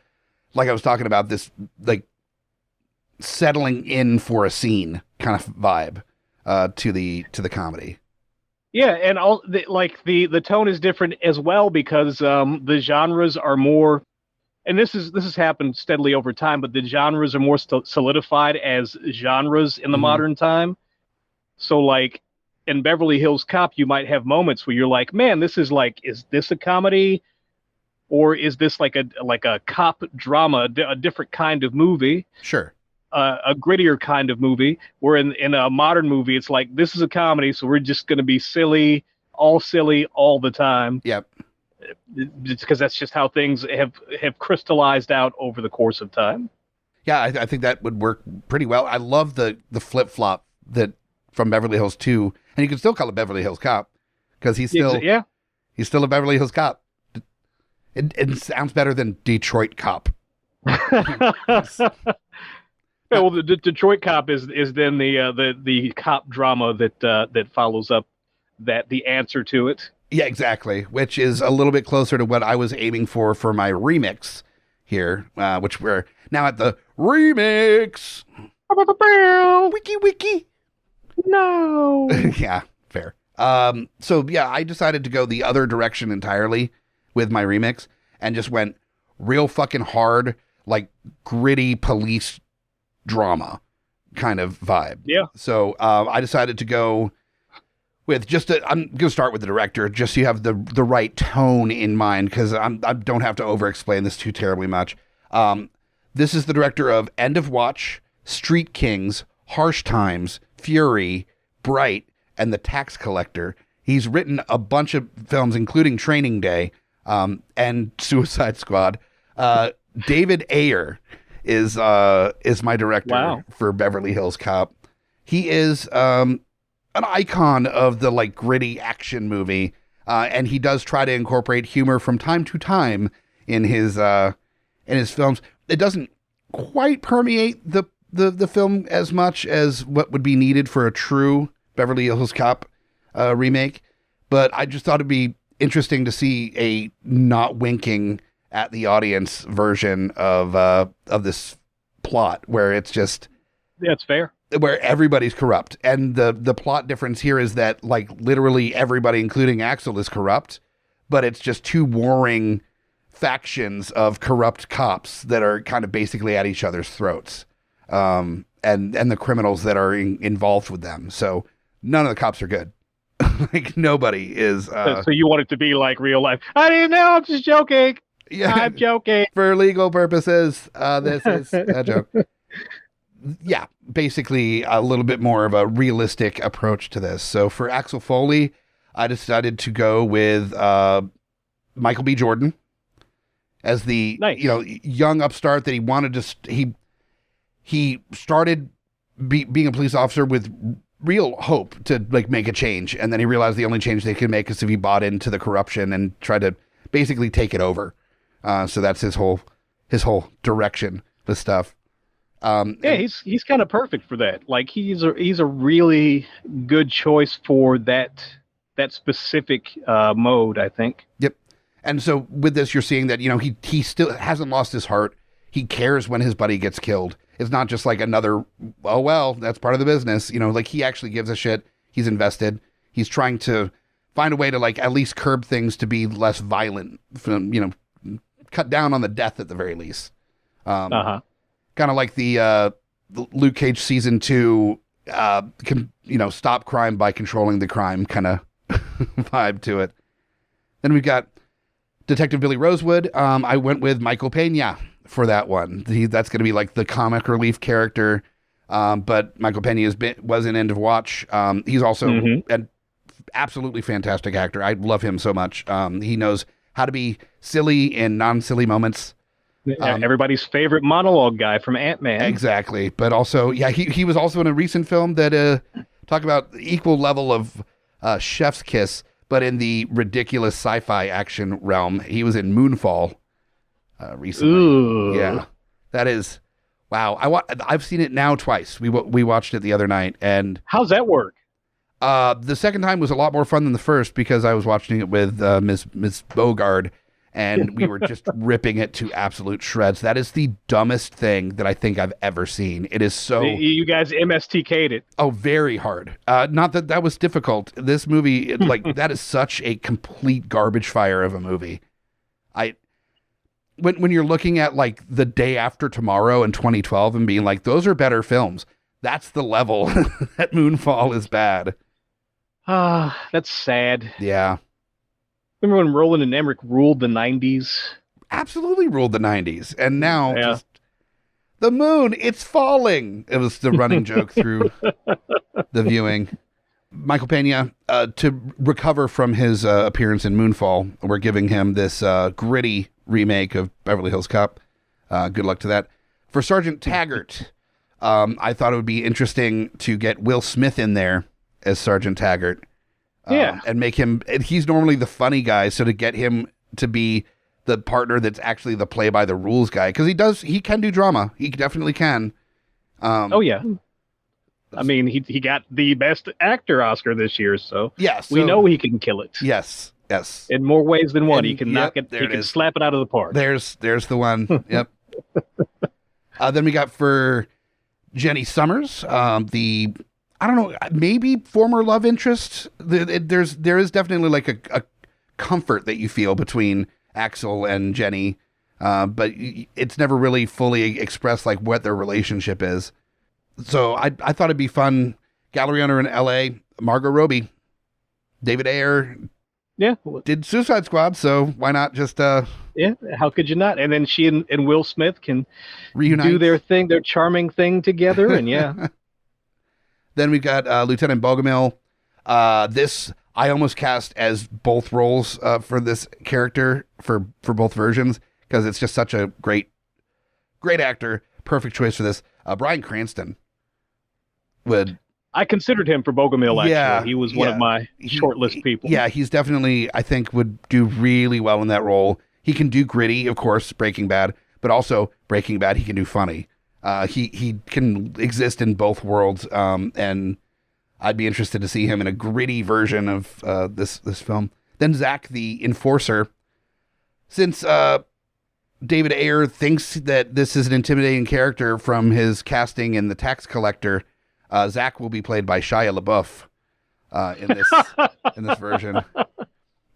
A: I was talking about, this like settling in for a scene kind of vibe to the comedy.
D: Yeah, and the tone is different as well because the genres are more, and this has happened steadily over time, but the genres are more solidified as genres in the modern time. So like in Beverly Hills Cop, you might have moments where you're like, man, this is like, is this a comedy? or is this like a cop drama, a different kind of movie?
A: Sure.
D: A grittier kind of movie, where in a modern movie, it's like, this is a comedy, so we're just going to be silly all the time.
A: Yep.
D: It's because that's just how things have crystallized out over the course of time.
A: Yeah, I think that would work pretty well. I love the flip-flop that from Beverly Hills 2, and you can still call it Beverly Hills Cop, because he's still a Beverly Hills Cop. It sounds better than Detroit Cop.
D: Yeah, well, the Detroit Cop is then the cop drama that follows up the answer to it.
A: Yeah, exactly. Which is a little bit closer to what I was aiming for my remix here, which we're now at the remix. Wiki.
D: No.
A: Yeah, fair. So yeah, I decided to go the other direction entirely with my remix and just went real fucking hard, like gritty police drama kind of vibe.
D: Yeah.
A: So I decided to go with I'm going to start with the director, just so you have the right tone in mind, because I don't have to over-explain this too terribly much. This is the director of End of Watch, Street Kings, Harsh Times, Fury, Bright, and The Tax Collector. He's written a bunch of films, including Training Day and Suicide Squad. David Ayer is my director for Beverly Hills Cop. He is an icon of the like gritty action movie, and he does try to incorporate humor from time to time in his films. It doesn't quite permeate the film as much as what would be needed for a true Beverly Hills Cop remake, but I just thought it'd be interesting to see a not winking at the audience version of this plot, where it's just
D: it's fair,
A: where everybody's corrupt, and the plot difference here is that like literally everybody, including Axel, is corrupt, but it's just two warring factions of corrupt cops that are kind of basically at each other's throats, and the criminals that are involved with them. So none of the cops are good. Like nobody is.
D: So you want it to be like real life? I didn't know. I'm just joking.
A: Yeah,
D: I'm joking.
A: For legal purposes, this is a joke. Yeah, basically a little bit more of a realistic approach to this. So for Axel Foley, I decided to go with Michael B. Jordan as the young upstart that he wanted to. He started being a police officer with real hope to like make a change, and then he realized the only change they could make is if he bought into the corruption and tried to basically take it over. So that's his whole direction, the stuff.
D: He's kind of perfect for that. Like he's a really good choice for that specific mode, I think.
A: Yep. And so with this, you're seeing that, he still hasn't lost his heart. He cares when his buddy gets killed. It's not just like another, oh, well, that's part of the business. Like he actually gives a shit. He's invested. He's trying to find a way to like at least curb things to be less violent, cut down on the death at the very least. Kind of like the Luke Cage season 2, stop crime by controlling the crime kind of vibe to it. Then we've got Detective Billy Rosewood. I went with Michael Pena for that one. That's going to be like the comic relief character. But Michael Pena was in End of Watch. He's also an absolutely fantastic actor. I love him so much. He knows how to be silly in non-silly moments.
D: Everybody's favorite monologue guy from Ant-Man.
A: Exactly. But also, he was also in a recent film that talk about equal level of Chef's Kiss, but in the ridiculous sci-fi action realm. He was in Moonfall recently.
D: Ooh.
A: Yeah. That is, wow. I've seen it now twice. We watched it the other night. And
D: how's that work?
A: The second time was a lot more fun than the first because I was watching it with Miss Bogard, and we were just ripping it to absolute shreds. That is the dumbest thing that I think I've ever seen. It is so...
D: You guys MSTK'd it.
A: Oh, very hard. Not that was difficult. This movie, that is such a complete garbage fire of a movie. When you're looking at like The Day After Tomorrow in 2012 and being like, those are better films, that's the level that Moonfall is bad.
D: That's sad.
A: Yeah.
D: Remember when Roland and Emmerich ruled the 90s?
A: Absolutely ruled the 90s. And now
D: Yeah.
A: just the moon, it's falling. It was the running joke through the viewing. Michael Pena, to recover from his appearance in Moonfall, we're giving him this gritty remake of Beverly Hills Cop. Good luck to that. For Sergeant Taggart, I thought it would be interesting to get Will Smith in there as Sergeant Taggart.
D: Yeah.
A: And make him, and he's normally the funny guy, so to get him to be the partner that's actually the play by the rules guy, because he can do drama. He definitely can.
D: Oh, yeah. I mean, he got the Best Actor Oscar this year, so we know he can kill it.
A: Yes.
D: In more ways than one.
A: And,
D: He can knock it, he can slap it out of the park.
A: There's the one. Yep. Then we got for Jenny Summers, I don't know, maybe former love interest. There is definitely like a comfort that you feel between Axel and Jenny, but it's never really fully expressed like what their relationship is. So I thought it'd be fun. Gallery owner in L.A., Margot Robbie. David Ayer did Suicide Squad, so why not just...
D: Yeah, how could you not? And then she and Will Smith can
A: reunite,
D: do their thing, their charming thing together, and yeah.
A: Then we've got Lieutenant Bogomil. This I almost cast as both roles for this character for both versions, because it's just such a great actor. Perfect choice for this. Bryan Cranston would.
D: I considered him for Bogomil, actually.
A: Yeah,
D: he was one of my shortlist people.
A: Yeah, he's definitely, I think, would do really well in that role. He can do gritty, of course, Breaking Bad, but also Breaking Bad, he can do funny. He can exist in both worlds, and I'd be interested to see him in a gritty version of this film. Then Zach, the Enforcer. Since David Ayer thinks that this is an intimidating character from his casting in The Tax Collector, Zach will be played by Shia LaBeouf in this version.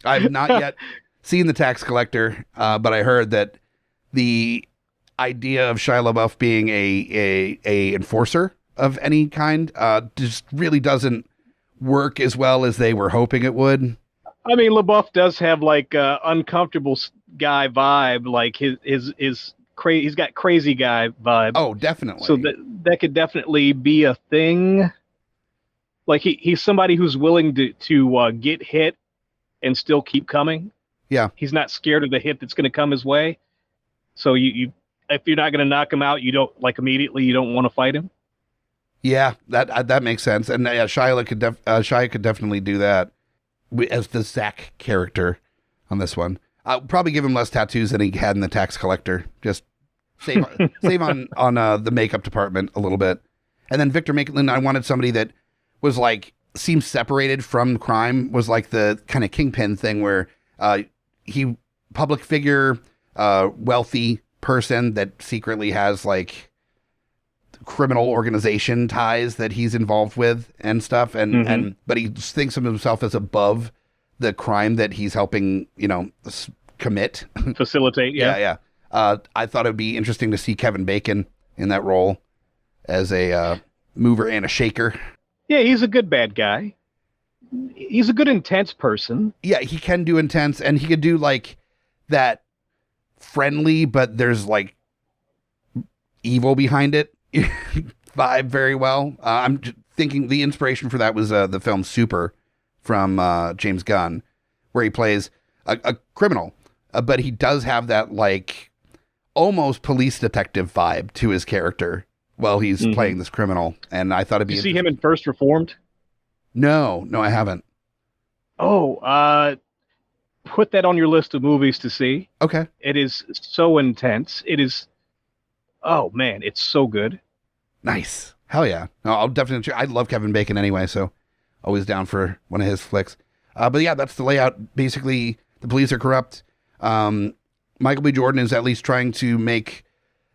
A: I've not yet seen The Tax Collector, but I heard that the idea of Shia LaBeouf being a enforcer of any kind just really doesn't work as well as they were hoping it would.
D: I mean, LaBeouf does have like uncomfortable guy vibe, like he's got crazy guy vibe.
A: Oh, definitely.
D: So that could definitely be a thing. Like he's somebody who's willing to get hit and still keep coming.
A: Yeah,
D: he's not scared of the hit that's going to come his way. So you if you're not going to knock him out, you don't immediately. You don't want to fight him. Yeah,
A: that makes sense. And Shia could definitely do that as the Zach character on this one. I'll probably give him less tattoos than he had in The Tax Collector. Just save on the makeup department a little bit. And then Victor Maitland, I wanted somebody that was like seems separated from crime, was like the kind of kingpin thing where he public figure, wealthy person that secretly has like criminal organization ties that he's involved with and stuff, and but he thinks of himself as above the crime that he's helping commit,
D: facilitate.
A: Yeah. I thought it would be interesting to see Kevin Bacon in that role as a mover and a shaker.
D: Yeah, he's a good bad guy. He's a good intense person.
A: Yeah, he can do intense, and he could do like that friendly, but there's like evil behind it vibe very well. I'm thinking the inspiration for that was the film Super from James Gunn, where he plays a criminal, but he does have that like almost police detective vibe to his character while he's playing this criminal. And I thought it'd be.
D: Did you see him in First Reformed?
A: No, I haven't.
D: Oh, put that on your list of movies to see.
A: Okay.
D: It is so intense. It is. Oh man, it's so good. Nice.
A: Hell yeah. No, I'll definitely. I love Kevin Bacon anyway, so always down for one of his flicks. But yeah, that's the layout. Basically, the police are corrupt. Michael B. Jordan is at least trying to make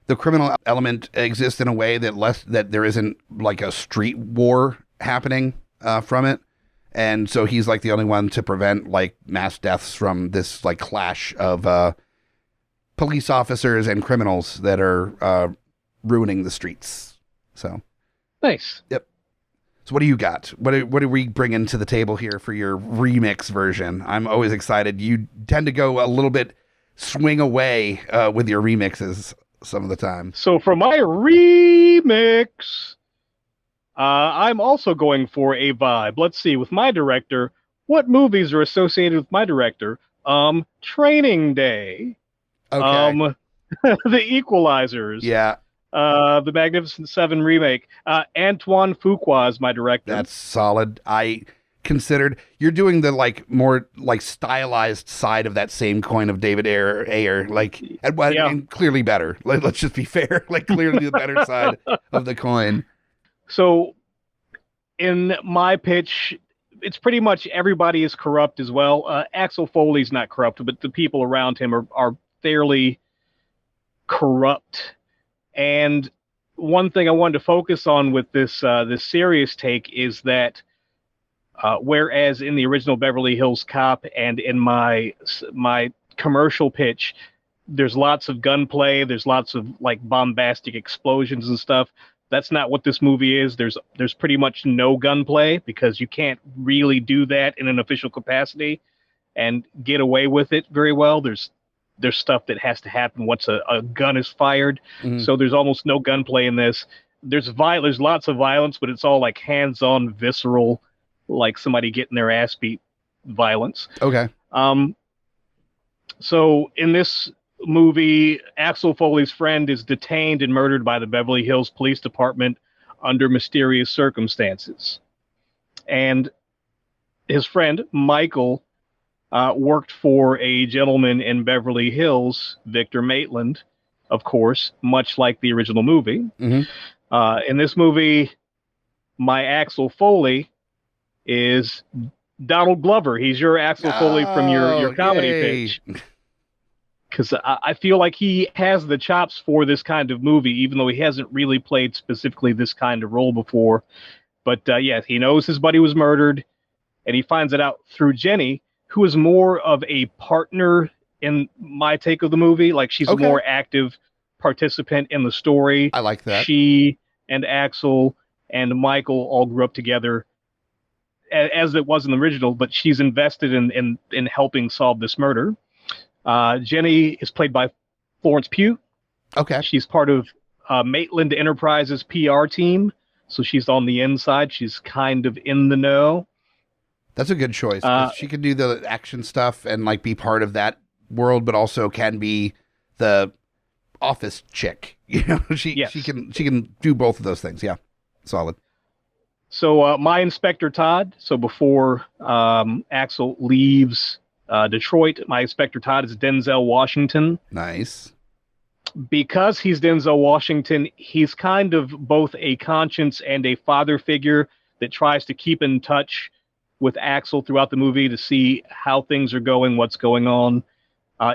A: the criminal element exist in a way that there isn't like a street war happening from it. And so he's like the only one to prevent like mass deaths from this like clash of police officers and criminals that are ruining the streets. So
D: nice.
A: Yep. So what do you got? What do we bring into the table here for your remix version? I'm always excited. You tend to go a little bit swing away with your remixes some of the time.
D: So for my remix, I'm also going for a vibe. Let's see, with my director, what movies are associated with my director? Training Day.
A: Okay.
D: The Equalizers.
A: Yeah.
D: The Magnificent Seven remake. Antoine Fuqua is my director.
A: That's solid. I considered you're doing the like more like stylized side of that same coin of David Ayer, like and clearly better. Let's just be fair, like clearly the better side of the coin.
D: So in my pitch, it's pretty much everybody is corrupt as well. Axel Foley's not corrupt, but the people around him are fairly corrupt. And one thing I wanted to focus on with this serious take is that whereas in the original Beverly Hills Cop and in my commercial pitch, there's lots of gunplay, there's lots of like bombastic explosions and stuff. That's not what this movie is. There's pretty much no gunplay because you can't really do that in an official capacity and get away with it very well. There's stuff that has to happen once a gun is fired. Mm-hmm. So there's almost no gunplay in this. There's lots of violence, but it's all like hands-on, visceral, like somebody getting their ass beat violence.
A: Okay.
D: So in this movie, Axel Foley's friend is detained and murdered by the Beverly Hills Police Department under mysterious circumstances. And his friend, Michael, worked for a gentleman in Beverly Hills, Victor Maitland, of course, much like the original movie. Mm-hmm. In this movie, my Axel Foley is Donald Glover. He's your Axel Foley from your comedy pitch. Because I feel like he has the chops for this kind of movie, even though he hasn't really played specifically this kind of role before. But yeah, he knows his buddy was murdered, and he finds it out through Jenny, who is more of a partner in my take of the movie. Like she's a more active participant in the story.
A: I like that.
D: She and Axel and Michael all grew up together as it was in the original, but she's invested in helping solve this murder. Jenny is played by Florence Pugh.
A: Okay.
D: She's part of Maitland Enterprises PR team. So she's on the inside. She's kind of in the know.
A: That's a good choice. She can do the action stuff and like be part of that world, but also can be the office chick. You know, she can do both of those things. Yeah, solid.
D: So my Inspector Todd. So before Axel leaves Detroit, my Inspector Todd is Denzel Washington.
A: Nice.
D: Because he's Denzel Washington, he's kind of both a conscience and a father figure that tries to keep in touch with Axel throughout the movie to see how things are going, what's going on.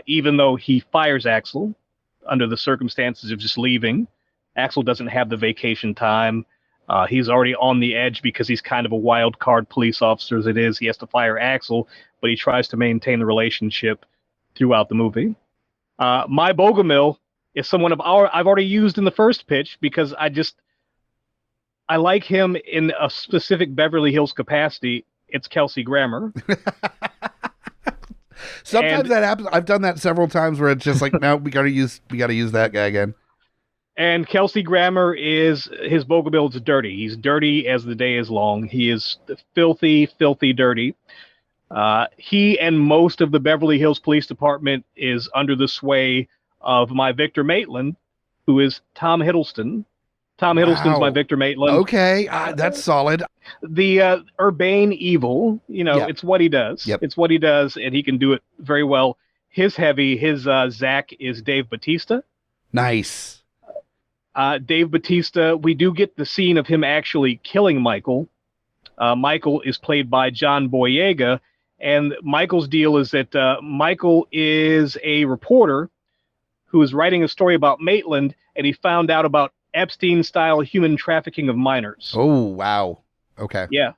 D: Even though he fires Axel under the circumstances of just leaving, Axel doesn't have the vacation time. He's already on the edge because he's kind of a wild card police officer as it is. He has to fire Axel, but he tries to maintain the relationship throughout the movie. My Bogomil is someone I've already used in the first pitch because I like him in a specific Beverly Hills capacity. It's Kelsey Grammer.
A: Sometimes that happens. I've done that several times where it's just like, no, we gotta use that guy again.
D: And Kelsey Grammer his Bogomil is dirty. He's dirty as the day is long. He is filthy, filthy dirty. He and most of the Beverly Hills Police Department is under the sway of my Victor Maitland, who is Tom Hiddleston. Tom Hiddleston's my Victor Maitland.
A: Okay, that's solid.
D: The urbane evil, it's what he does.
A: Yep.
D: It's what he does, and he can do it very well. His Zach is Dave Bautista.
A: Nice.
D: Dave Bautista, we do get the scene of him actually killing Michael. Michael is played by John Boyega, and Michael's deal is that Michael is a reporter who is writing a story about Maitland, and he found out about Epstein-style human trafficking of minors.
A: Oh, wow. Okay.
D: Yeah.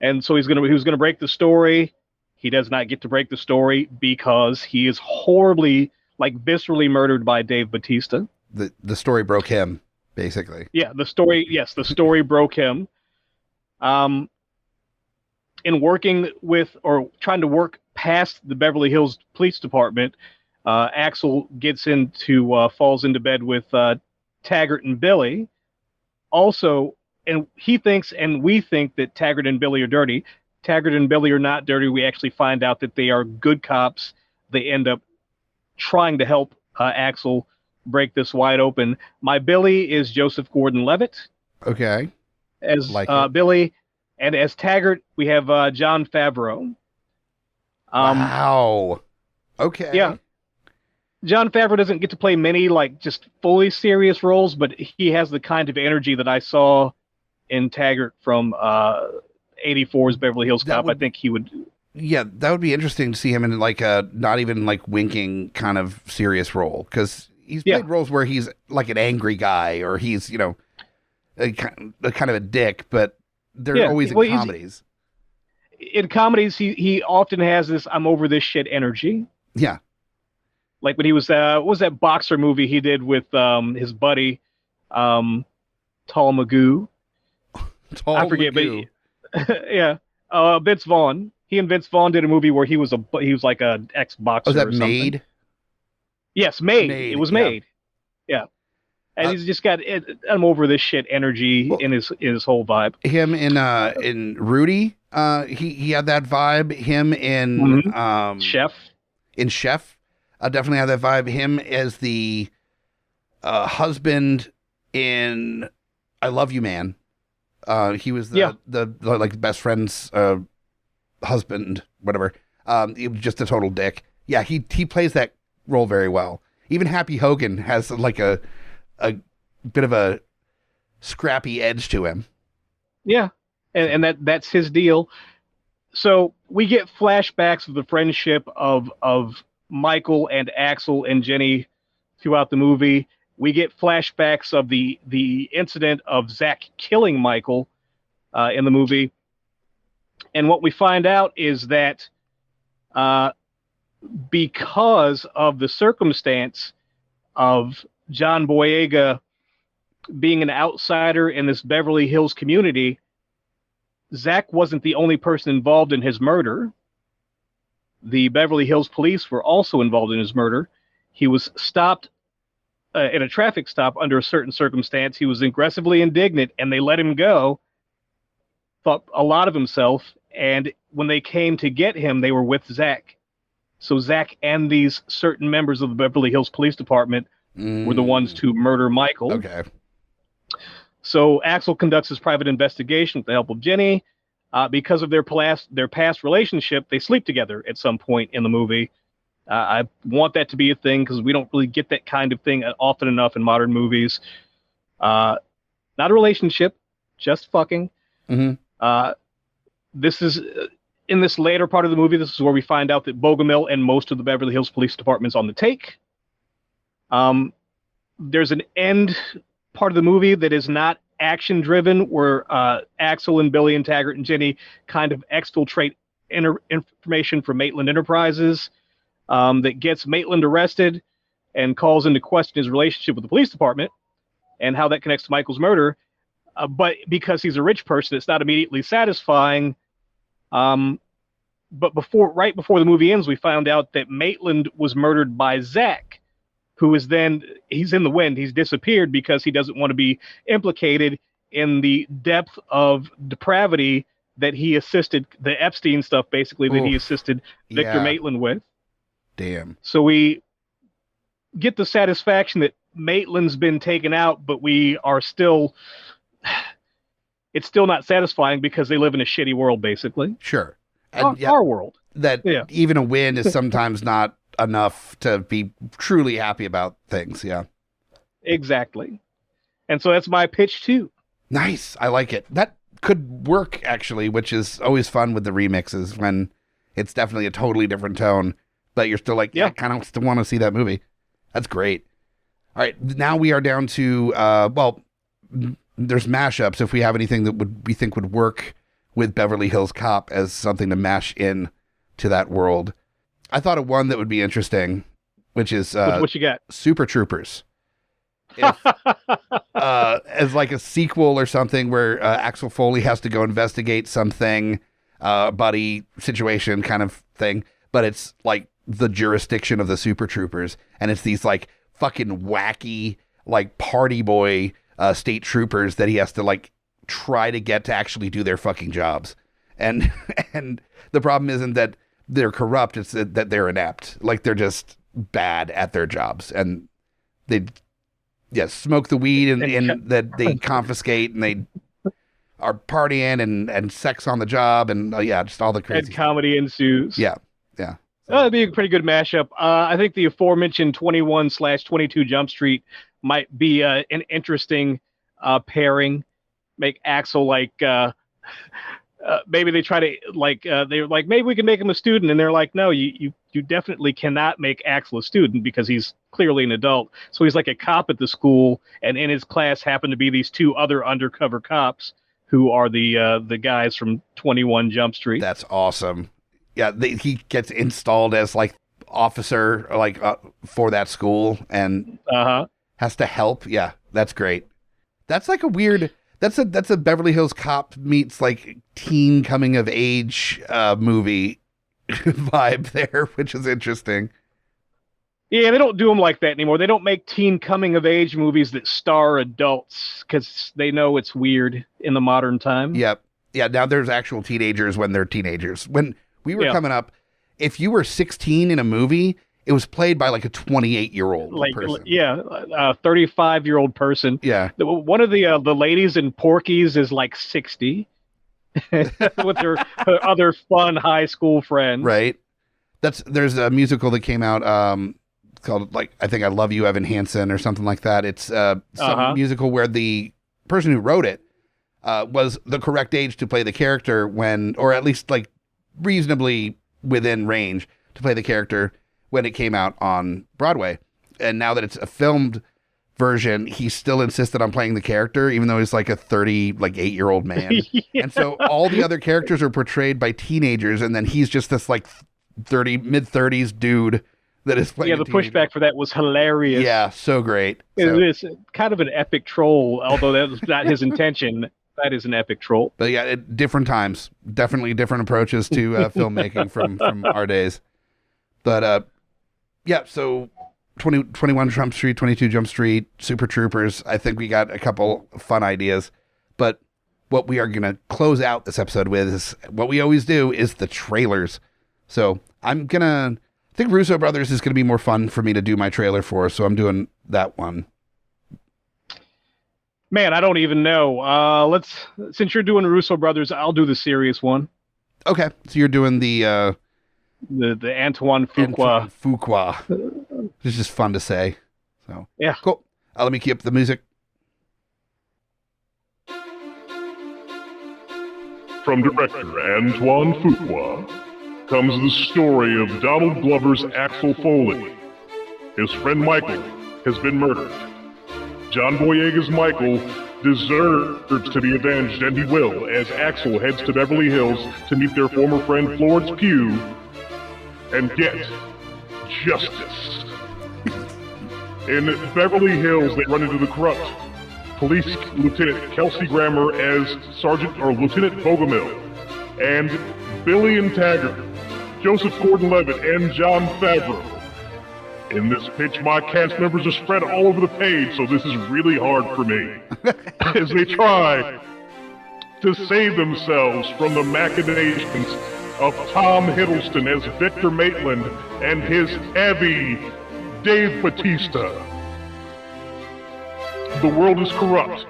D: And so he was gonna break the story. He does not get to break the story because he is horribly, viscerally murdered by Dave Bautista.
A: The story broke him, basically.
D: Yeah, the story broke him. In working with or trying to work past the Beverly Hills Police Department, Axel falls into bed with Taggart and Billy. Also, and he thinks and we think that Taggart and Billy are dirty. Taggart and Billy are not dirty. We actually find out that they are good cops. They end up trying to help Axel break this wide open. My Billy is Joseph Gordon-Levitt.
A: Okay.
D: As Billy, and as Taggart, we have Jon Favreau.
A: Wow. Okay.
D: Yeah. Jon Favreau doesn't get to play many like just fully serious roles, but he has the kind of energy that I saw in Taggart from 84's Beverly Hills Cop. I think he would.
A: Yeah, that would be interesting to see him in like a not even like winking kind of serious role, because he's played roles where he's like an angry guy or he's, a kind of a dick, but they're always in comedies.
D: In comedies, he often has this "I'm over this shit" energy.
A: Yeah.
D: Like when he was, what was that boxer movie he did with his buddy, Tall Magoo? I forget, Magoo. But yeah, Vince Vaughn. He and Vince Vaughn did a movie where he was like a ex-boxer.
A: Was that
D: or something.
A: Made?
D: Yes, Made. It was Made. Yeah. And he's just got I'm over this shit energy in his whole vibe.
A: Him in Rudy, he had that vibe. Him in
D: Chef.
A: In Chef, definitely had that vibe. Him as the husband in I Love You Man. He was the like best friend's husband, whatever. He was just a total dick. Yeah, he plays that role very well. Even Happy Hogan has like a bit of a scrappy edge to him. Yeah,
D: and that's his deal. So we get flashbacks of the friendship of Michael and Axel and Jenny throughout the movie. We get flashbacks of the incident of Zach killing Michael in the movie. And what we find out is that because of the circumstance of John Boyega being an outsider in this Beverly Hills community, Zach wasn't the only person involved in his murder. The Beverly Hills police were also involved in his murder. He was stopped in a traffic stop under a certain circumstance. He was aggressively indignant, and they let him go. Thought a lot of himself, and when they came to get him, they were with Zach. So Zach and these certain members of the Beverly Hills Police Department were the ones to murder Michael.
A: Okay.
D: So Axel conducts his private investigation with the help of Jenny. Because of their past relationship, they sleep together at some point in the movie. I want that to be a thing because we don't really get that kind of thing often enough in modern movies. Not a relationship, just fucking.
A: Mm-hmm.
D: This is in this later part of the movie. This is where we find out that Bogomil and most of the Beverly Hills Police Department's on the take. There's an end part of the movie that is not action driven, where Axel and Billy and Taggart and Jenny kind of exfiltrate information from Maitland Enterprises that gets Maitland arrested and calls into question his relationship with the police department and how that connects to Michael's murder. But because he's a rich person, it's not immediately satisfying. But right before the movie ends, we found out that Maitland was murdered by Zach, who is he's in the wind. He's disappeared because he doesn't want to be implicated in the depth of depravity that he assisted, the Epstein stuff, basically, that he assisted Victor Maitland with.
A: Damn.
D: So we get the satisfaction that Maitland's been taken out, but we are still, it's still not satisfying because they live in a shitty world, basically.
A: Sure.
D: Our world.
A: That even a win is sometimes not enough to be truly happy about things. Yeah,
D: exactly. And so that's my pitch too.
A: Nice. I like it. That could work actually, which is always fun with the remixes when it's definitely a totally different tone, but you're still like, I kind of still want to see that movie. That's great. All right. Now we are down to, there's mashups. If we have anything that we think would work with Beverly Hills Cop as something to mash in to that world. I thought of one that would be interesting, which is
D: what you got?
A: Super Troopers. If, as like a sequel or something where Axel Foley has to go investigate something, buddy situation kind of thing, but it's like the jurisdiction of the Super Troopers, and it's these like fucking wacky like party boy state troopers that he has to like try to get to actually do their fucking jobs. And the problem isn't that they're corrupt, it's that they're inept. Like they're just bad at their jobs, and they smoke the weed and that they confiscate, and they are partying and sex on the job, and just all the crazy
D: and comedy ensues.
A: Yeah.
D: That'd be a pretty good mashup. I think the aforementioned 21/22 Jump Street might be an interesting pairing. Make Axel like maybe they try to like they're like, maybe we can make him a student, and they're like, no, you definitely cannot make Axel a student because he's clearly an adult. So he's like a cop at the school, and in his class happen to be these two other undercover cops who are the guys from 21 Jump Street.
A: That's awesome. Yeah, he gets installed as like officer like for that school and has to help. Yeah, that's great. That's like a weird. That's a Beverly Hills Cop meets like teen coming of age movie vibe there, which is interesting.
D: Yeah, they don't do them like that anymore. They don't make teen coming of age movies that star adults because they know it's weird in the modern time.
A: Yep. Yeah. Now there's actual teenagers when they're teenagers. When we were coming up, if you were 16 in a movie, it was played by like a 28-year-old person.
D: Yeah, a 35-year-old person.
A: Yeah.
D: One of the ladies in Porky's is like 60 with her other fun high school friends.
A: Right. There's a musical that came out called like I think I Love You, Evan Hansen, or something like that. It's some musical where the person who wrote it was the correct age to play the character when, or at least like reasonably within range to play the character when it came out on Broadway. And now that it's a filmed version, he still insisted on playing the character, even though he's like a 8-year-old man. Yeah. And so all the other characters are portrayed by teenagers, and then he's just this like mid-30s dude that is playing.
D: Yeah, the pushback for that was hilarious.
A: Yeah, so great.
D: It is kind of an epic troll, although that was not his intention. That is an epic troll.
A: But yeah, different times. Definitely different approaches to filmmaking from our days. But so 21 Jump Street, 22 Jump Street, Super Troopers. I think we got a couple fun ideas. But what we are going to close out this episode with is what we always do, is the trailers. So I think Russo Brothers is going to be more fun for me to do my trailer for, so I'm doing that one.
D: Man, I don't even know. Since you're doing Russo Brothers, I'll do the serious one.
A: Okay, so you're doing the
D: Antoine Fuqua.
A: Antoine Fuqua. It's just fun to say. So
D: yeah,
A: cool. Let me keep up the music.
C: From director Antoine Fuqua comes the story of Donald Glover's Axel Foley. His friend Michael has been murdered. John Boyega's Michael deserves to be avenged, and he will, as Axel heads to Beverly Hills to meet their former friend Florence Pugh and get justice. In Beverly Hills, they run into the corrupt Police Lieutenant Kelsey Grammer as Lieutenant Bogomil, and Billy and Taggart, Joseph Gordon-Levitt, and John Favreau. In this pitch, my cast members are spread all over the page, so this is really hard for me. As they try to save themselves from the machinations of Tom Hiddleston as Victor Maitland and his heavy Dave Bautista. The world is corrupt,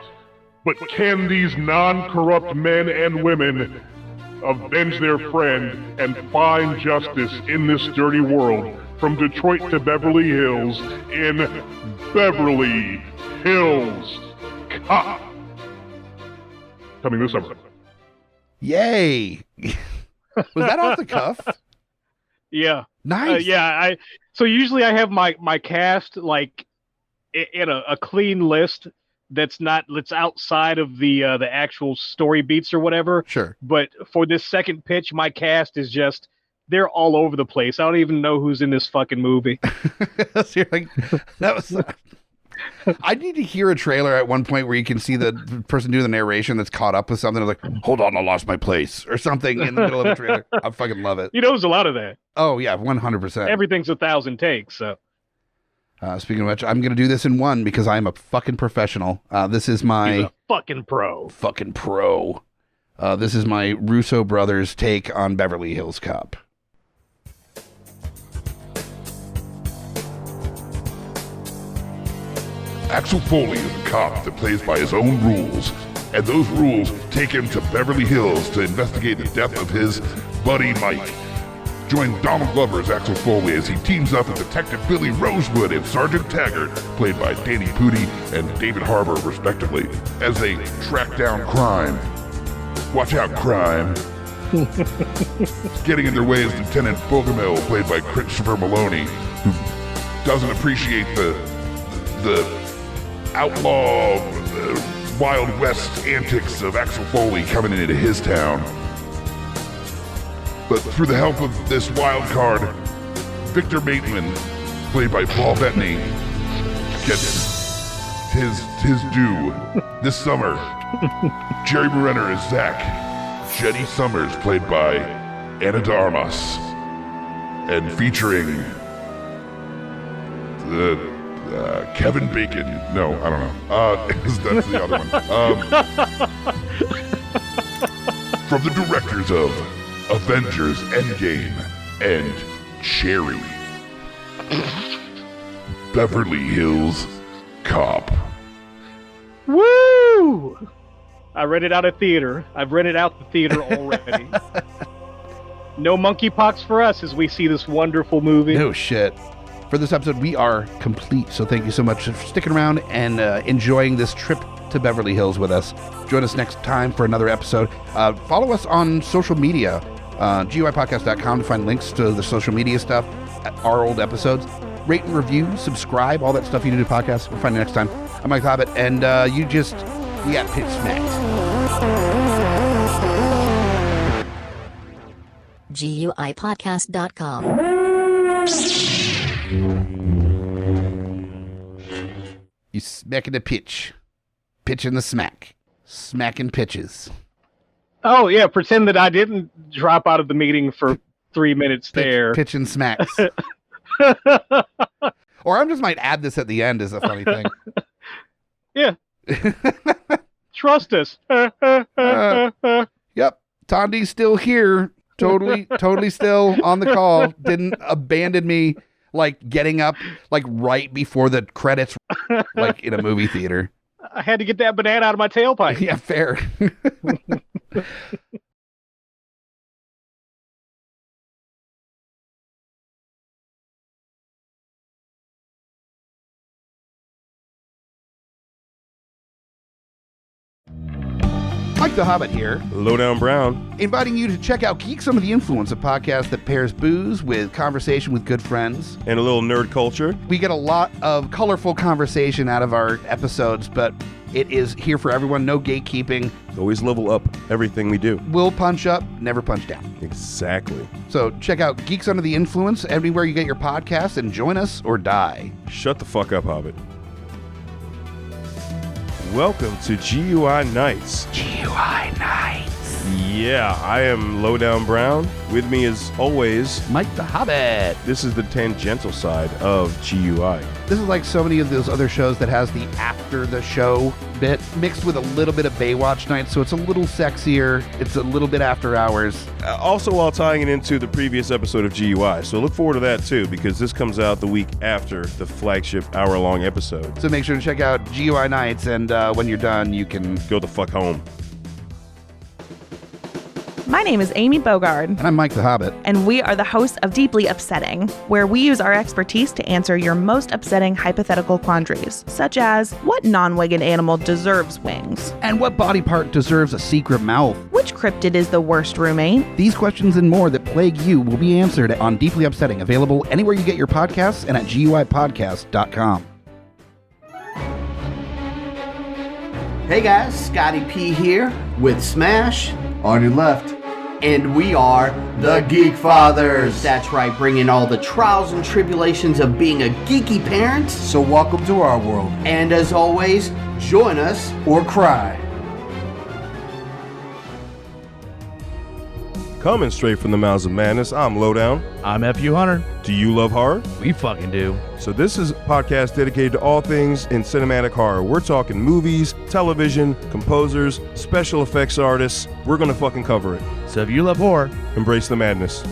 C: but can these non-corrupt men and women avenge their friend and find justice in this dirty world? From Detroit to Beverly Hills, in Beverly Hills Cop. Coming this summer.
A: Yay! Was that off the cuff?
D: Yeah.
A: Nice.
D: So usually I have my cast like in a clean list that's outside of the actual story beats or whatever.
A: Sure.
D: But for this second pitch, my cast is just, they're all over the place. I don't even know who's in this fucking movie.
A: So you're like, that was I need to hear a trailer at one point where you can see the person doing the narration that's caught up with something like, hold on, I lost my place or something in the middle of a trailer. I fucking love it.
D: There's a lot of that.
A: Oh, yeah, 100%.
D: Everything's 1,000 takes, so.
A: Speaking of which, I'm going to do this in one because I'm a fucking professional. This is my...
D: He's a fucking pro.
A: Fucking pro. This is my Russo brothers take on Beverly Hills Cop.
B: Axel Foley is a cop that plays by his own rules, and those rules take him to Beverly Hills to investigate the death of his buddy Mike. Join Donald Glover as Axel Foley as he teams up with Detective Billy Rosewood and Sergeant Taggart, played by Danny Pudi and David Harbour, respectively, as they track down crime. Watch out, crime. Getting in their way is Lieutenant Bogomil, played by Christopher Maloney, who doesn't appreciate the outlaw, Wild West antics of Axel Foley coming into his town. But through the help of this wild card, Victor Maitland, played by Paul Bettany, gets his due. This summer, Jerry Brenner is Zach. Jenny Summers, played by Ana de Armas, and featuring Kevin Bacon. No, I don't know. That's the other one. From the directors of Avengers Endgame and Cherry. Beverly Hills Cop.
D: Woo! I rented out a theater. I've rented out the theater already. No monkeypox for us as we see this wonderful movie.
A: No shit. For this episode, we are complete. So thank you so much for sticking around and enjoying this trip to Beverly Hills with us. Join us next time for another episode. Follow us on social media. GUIPodcast.com to find links to the social media stuff, our old episodes. Rate and review, subscribe, all that stuff you do to podcasts. We'll find you next time. I'm Mike Hobbit, and you got pitch smacked.
E: GUIPodcast.com.
A: You smacking the pitch. Pitching the smack. Smacking pitches.
D: Oh, yeah, pretend that I didn't drop out of the meeting for 3 minutes there.
A: Pitch and smacks. Or I just might add this at the end as a funny thing.
D: Yeah. Trust us.
A: Yep. Thandi's still here. Totally still on the call. Didn't abandon me like getting up like right before the credits like in a movie theater.
D: I had to get that banana out of my tailpipe.
A: Yeah, fair. Mike the Hobbit here,
F: Lowdown Brown,
A: inviting you to check out Geek Some of the Influence, a podcast that pairs booze with conversation with good friends.
F: and a little nerd culture.
A: We get a lot of colorful conversation out of our episodes, but it is here for everyone, no gatekeeping.
F: Always level up everything we do.
A: We'll punch up, never punch down.
F: Exactly.
A: So check out Geeks Under the Influence everywhere you get your podcasts and join us or die.
F: Shut the fuck up, Hobbit. Welcome to GUI Nights.
A: GUI Nights.
F: Yeah, I am Lowdown Brown. With me as always,
A: Mike the Hobbit.
F: this is the tangential side of GUI.
A: This is like so many of those other shows that has the after the show bit mixed with a little bit of Baywatch Nights, so it's a little sexier. It's a little bit after hours.
F: Also while tying it into the previous episode of GUI. So look forward to that too, because this comes out the week after the flagship hour-long episode.
A: So make sure to check out GUI Nights, and when you're done, you can...
F: Go the fuck home.
G: My name is Amy Bogard,
A: And I'm Mike the Hobbit.
G: and we are the hosts of Deeply Upsetting, where we use our expertise to answer your most upsetting hypothetical quandaries, such as, what non-winged animal deserves wings?
A: And what body part deserves a secret mouth?
G: Which cryptid is the worst roommate?
A: These questions and more that plague you will be answered on Deeply Upsetting, available anywhere you get your podcasts and at GUIPodcast.com.
H: Hey guys, Scotty P here with Smash. On your left,
E: And we are the Geek Fathers. That's right, bringing all the trials and tribulations of being a geeky parent.
H: So welcome to our world.
E: And as always, join us
H: or cry.
F: Coming straight from the mouths of madness, I'm Lowdown.
I: I'm FU Hunter.
F: Do you love horror?
I: We fucking do.
F: So this is a podcast dedicated to all things in cinematic horror. We're talking movies, television, composers, special effects artists. We're gonna fucking cover it.
I: So if you love horror,
F: embrace the madness.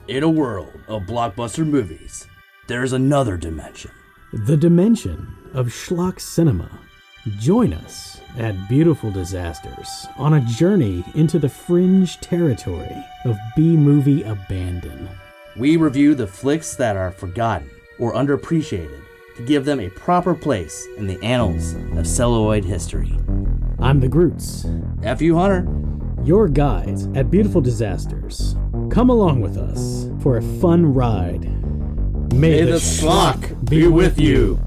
J: In a world of blockbuster movies, there's another dimension.
K: The dimension of schlock cinema. Join us at Beautiful Disasters on a journey into the fringe territory of B-movie abandon.
J: We review the flicks that are forgotten or underappreciated to give them a proper place in the annals of celluloid history.
K: I'm the Groots.
J: FU Hunter.
K: Your guides at Beautiful Disasters. Come along with us for a fun ride. May the schlock be with you.